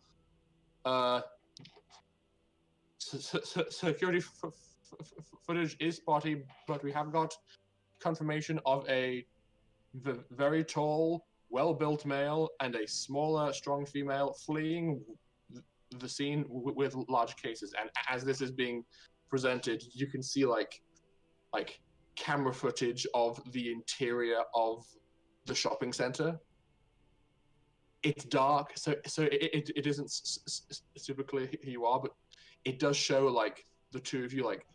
Security footage is spotty, but we have got confirmation of a very tall, well-built male and a smaller, strong female fleeing the scene with large cases. And as this is being presented, you can see like camera footage of the interior of the shopping center. It's dark, so it isn't super clear who you are, but it does show like the two of you like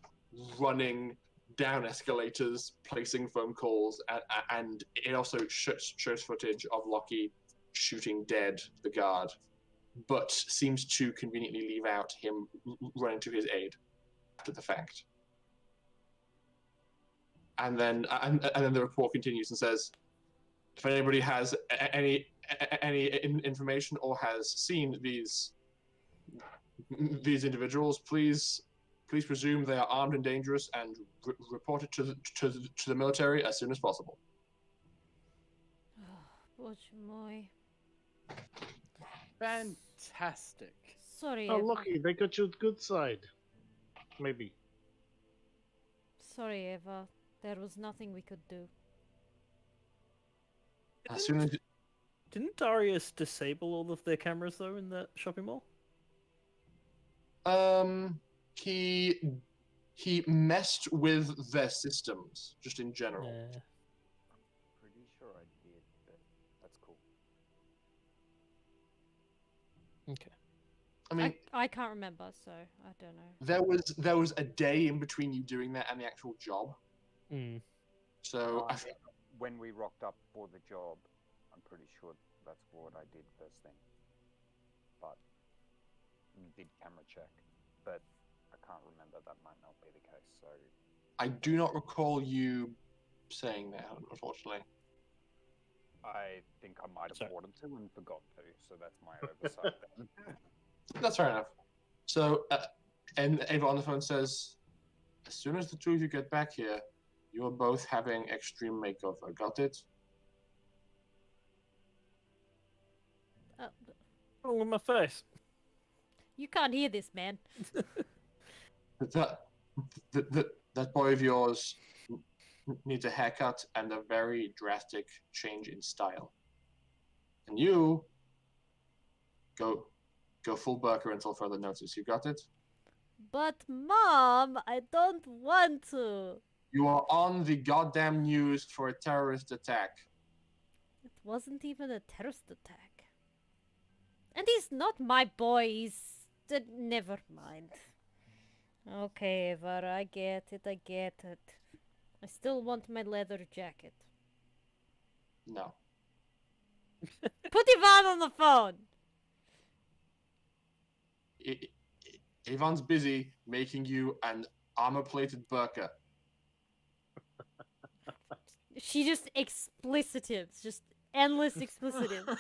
running down escalators, placing phone calls, and it also shows footage of Lockie shooting dead the guard, but seems to conveniently leave out him running to his aid after the fact. And then the report continues and says, if anybody has any information or has seen these individuals, please presume they are armed and dangerous and report it to the military as soon as possible. Bоже moj. Fantastic. Sorry. Oh, lucky, they got you good side. Maybe. Sorry, Eva. There was nothing we could do. As soon as Didn't Darius disable all of their cameras though in that shopping mall? he messed with their systems just in general. Yeah. Pretty sure I did, but that's cool. Okay. I mean, I can't remember, so I don't know. there was a day in between you doing that and the actual job. Mm. So I When we rocked up for the job, I'm pretty sure that's what I did first thing. But we did camera check, but I can't remember. That might not be the case. So I do not recall you saying that, unfortunately. I think I might have Sorry. wanted to and forgot to. So that's my oversight. Then. That's fair enough. So, and Ava on the phone says, as soon as the two of you get back here, you are both having extreme makeover. Got it? Oh, in my face. You can't hear this, man. That boy of yours needs a haircut and a very drastic change in style. And you go full Burker until further notice. You got it? But Mom, I don't want to. You are on the goddamn news for a terrorist attack. It wasn't even a terrorist attack. And he's not my boy. He's... never mind. Okay, Eva, I get it. I still want my leather jacket. No. Put Ivan on the phone! Ivan's busy making you an armor-plated burqa. She just explicitives. Just endless explicitives.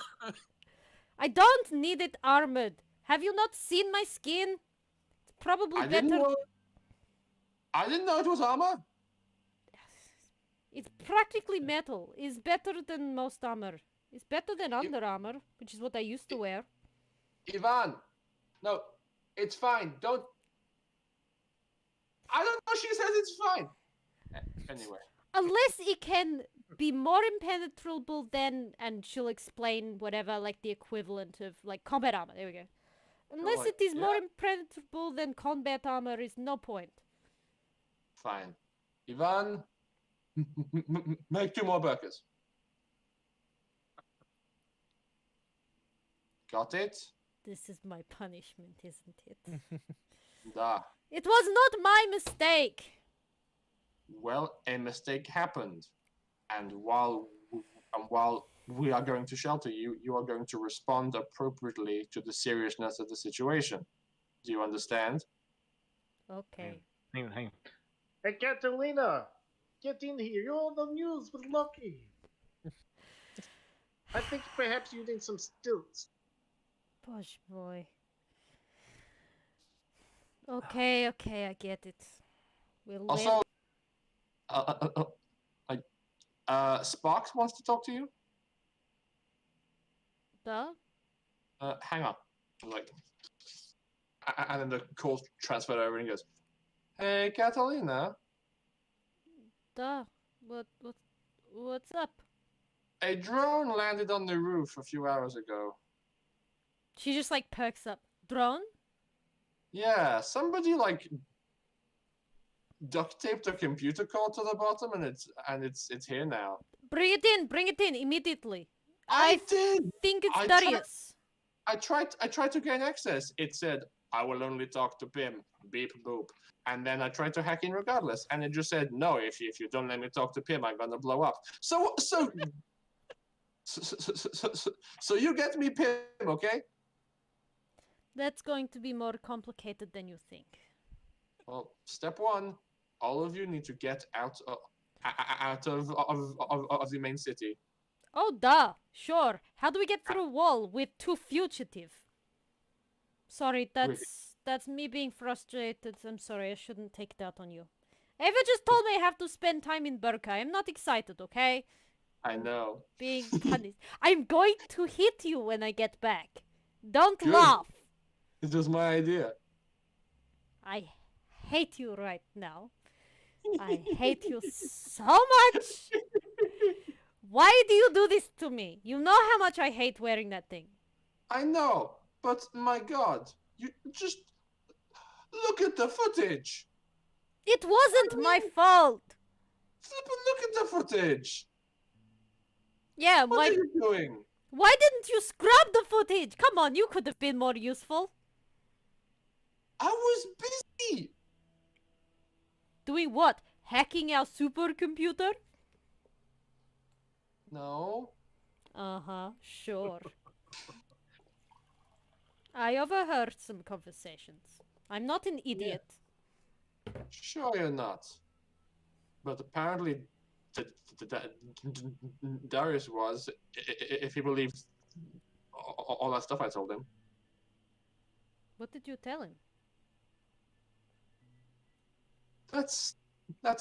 I don't need it armored. Have you not seen my skin? It's probably better. I didn't know it was armor. It's practically metal. It's better than most armor. It's better than Under Armour, which is what I used to wear. Ivan, no, it's fine. Don't. I don't know. She says it's fine. Anyway. Unless it can be more impenetrable than, and she'll explain whatever, like the equivalent of, like, combat armor. There we go. Unless like, it is more yeah. impenetrable than combat armor, is no point. Fine. Ivan, make 2 more burqas. Got it? This is my punishment, isn't it? Da. It was not my mistake! Well, a mistake happened. And while we are going to shelter you, you are going to respond appropriately to the seriousness of the situation. Do you understand? Okay. Hang on. Hey, Catalina! Get in here. You're on the news with Lucky. I think perhaps you need some stilts. Push boy. Okay, I get it. We'll Also, Sparks wants to talk to you. Duh? Hang on. I'm like, and then the call's transferred over and he goes, "Hey, Catalina, Duh. What's up? a drone landed on the roof a few hours ago. She just like perks up. Drone? Yeah, somebody like duct taped a computer cord to the bottom, and it's here now. Bring it in immediately. I did. Think it's I tried- Darius. I tried to gain access. It said, "I will only talk to Pim." Beep boop. And then I tried to hack in regardless, and it just said, "No, if you don't let me talk to Pim, I'm gonna blow up." So you get me, Pim, okay? That's going to be more complicated than you think. Well, step 1, all of you need to get out of the main city. Oh, duh. Sure. How do we get through a wall with 2 fugitive? Sorry, that's me being frustrated. I'm sorry, I shouldn't take that on you. Eva just told me I have to spend time in Burka. I'm not excited, okay? I know. Being punished. I'm going to hit you when I get back. Don't Good. laugh. It was my idea. I hate you right now. I hate you so much. Why do you do this to me? You know how much I hate wearing that thing. I know, but my God, you just look at the footage. It wasn't my fault. Flippin' look at the footage. Yeah, What are you doing? why didn't you scrub the footage? Come on, you could have been more useful. I was busy. Doing what? Hacking our supercomputer? No. Uh-huh, sure. I overheard some conversations. I'm not an idiot. Sure you're not. But apparently, Darius was, if he believed all that stuff I told him. What did you tell him? That's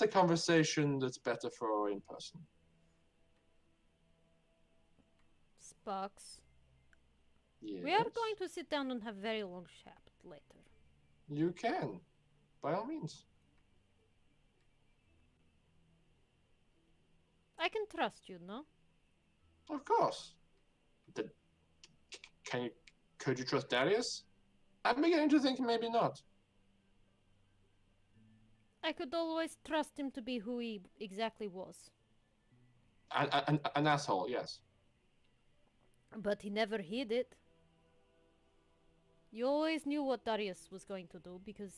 a conversation that's better for in person. Sparks. Yes. We are going to sit down and have very long chat later. You can, by all means. I can trust you, no? Of course. Could you trust Darius? I'm beginning to think maybe not. I could always trust him to be who he exactly was. An asshole, yes. But he never hid it. You always knew what Darius was going to do because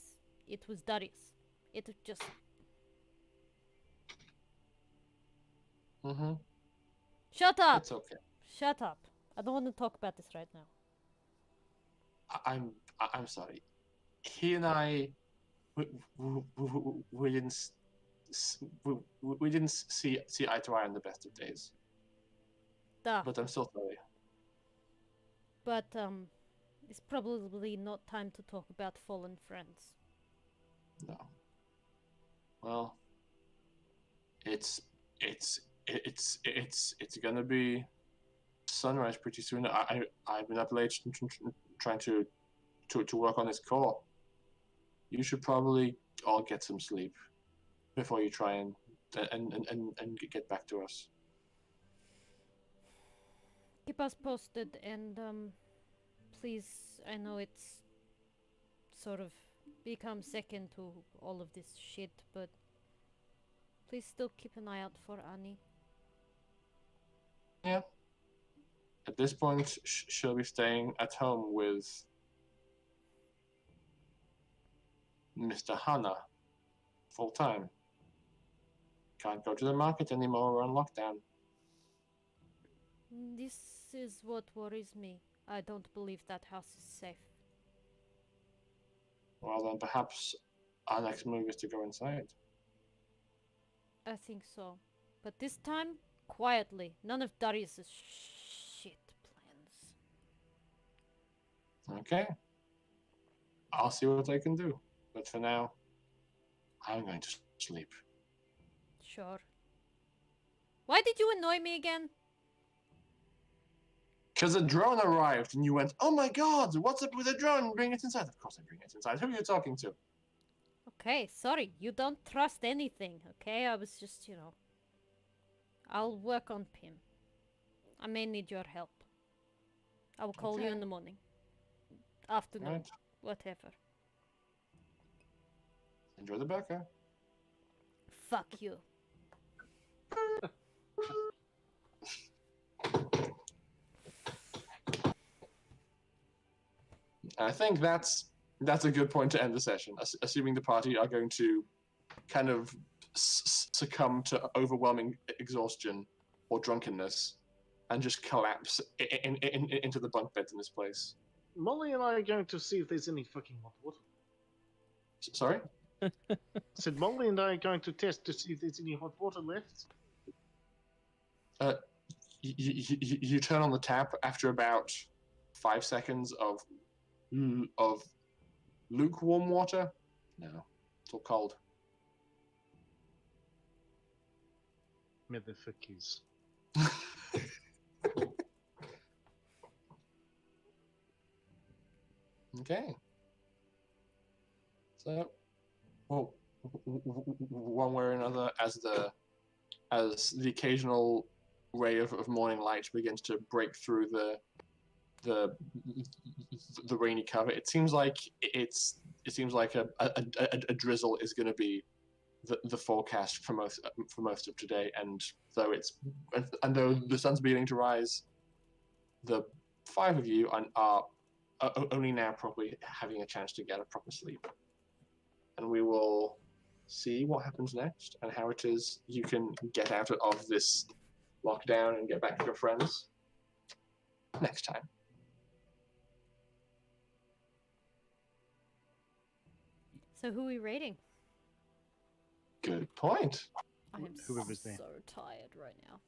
it was Darius. It just... Mm-hmm. Shut up! It's okay. Shut up. I don't want to talk about this right now. I'm sorry. He and I, we didn't we didn't see eye to eye on the best of days. Duh. But I'm still sorry. But it's probably not time to talk about fallen friends. No. Well, it's gonna be sunrise pretty soon. I've been up late trying to work on this core. You should probably all get some sleep before you try and get back to us. Keep us posted and please, I know it's sort of become second to all of this shit, but please still keep an eye out for Annie. Yeah. At this point, she'll be staying at home with Mr. Hana full time. Can't go to the market anymore, we're on lockdown. This is what worries me. I don't believe that house is safe. Well, then perhaps our next move is to go inside. I think so. But this time, quietly. None of Darius's shit plans. Okay. I'll see what I can do. But for now, I'm going to sleep. Sure. Why did you annoy me again? Because a drone arrived and you went, oh my god, what's up with the drone? Bring it inside. Of course I bring it inside. Who are you talking to? Okay, sorry. You don't trust anything, okay? I was just, I'll work on Pim. I may need your help. I will call you in the morning. Afternoon. Right. Whatever. Enjoy the burger. Fuck you. I think that's a good point to end the session, assuming the party are going to kind of succumb to overwhelming exhaustion or drunkenness and just collapse into the bunk beds in this place. Molly and I are going to see if there's any fucking hot water. Sorry? I said Molly and I are going to test to see if there's any hot water left. You turn on the tap after about 5 seconds of lukewarm water. No, it's all cold. Motherfuckers. Okay. So, well, one way or another, as the occasional ray of morning light begins to break through the rainy cover, it seems like a drizzle is going to be the forecast for most of today. And though the sun's beginning to rise, the five of you are only now probably having a chance to get a proper sleep. And we will see what happens next and how it is you can get out of this lockdown and get back to your friends next time. So who are we raiding? Good point. I am Whoever's there. so tired right now.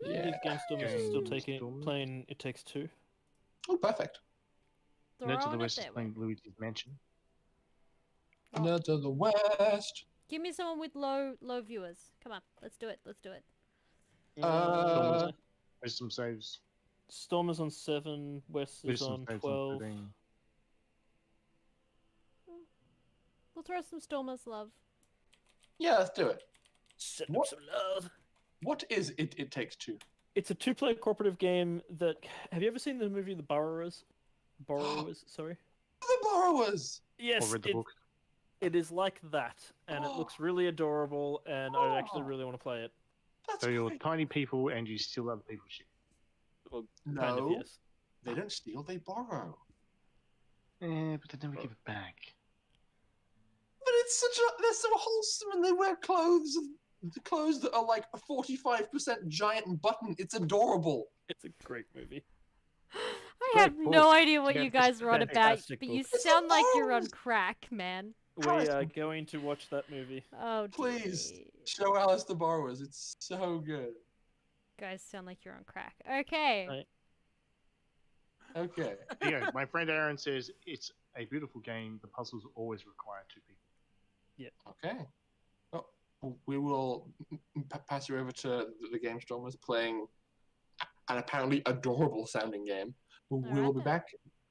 Yeah. Game Stormers is still Stormers? playing It Takes Two. Oh, perfect. No to Throwing the it West is their way. playing Luigi's Mansion. Oh. No to the west. Give me someone with low viewers. Come on, let's do it. Let's do it. Wisdom saves. Stormers on 7, West is Wisdom on saves 12. 13. We'll throw some Stormers love. Yeah, let's do it. Set What? up some love. What is It Takes Two? It's a 2-player cooperative game that... Have you ever seen the movie The Borrowers? Borrowers, sorry. The Borrowers! Yes, Or read the book. it is like that, and it looks really adorable, and I actually really want to play it. That's So you're great. tiny people and you steal other people's shit. Well, No, kind of, yes. they don't steal, they borrow. But they never give it back. But they're so wholesome and they wear clothes that are like 45% giant button. It's adorable. It's a great movie. I Great have book. no idea what Yeah, you it's guys are on about, fantastic but book. you It's sound like you're on adorable. crack, man. We are going to watch that movie. Oh, Please. dear. Show Alice the Borrowers. It's so good. Guys sound like you're on crack. Okay. Right. Okay. Yeah, my friend Aaron says it's a beautiful game. The puzzles always require two people. Okay. Well, we will pass you over to the Game Stormers playing an apparently adorable sounding game. We will Alright be then. back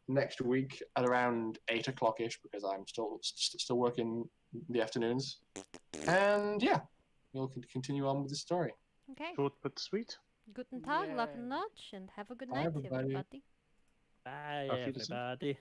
next week at around 8 o'clock-ish because I'm still working the afternoons. And yeah, we'll continue on with the story. Okay. Short but sweet. Guten Tag, Yeah. Guten Nacht, and have a good Bye, night, everybody. everybody. Bye, Auf Wiedersehen. everybody.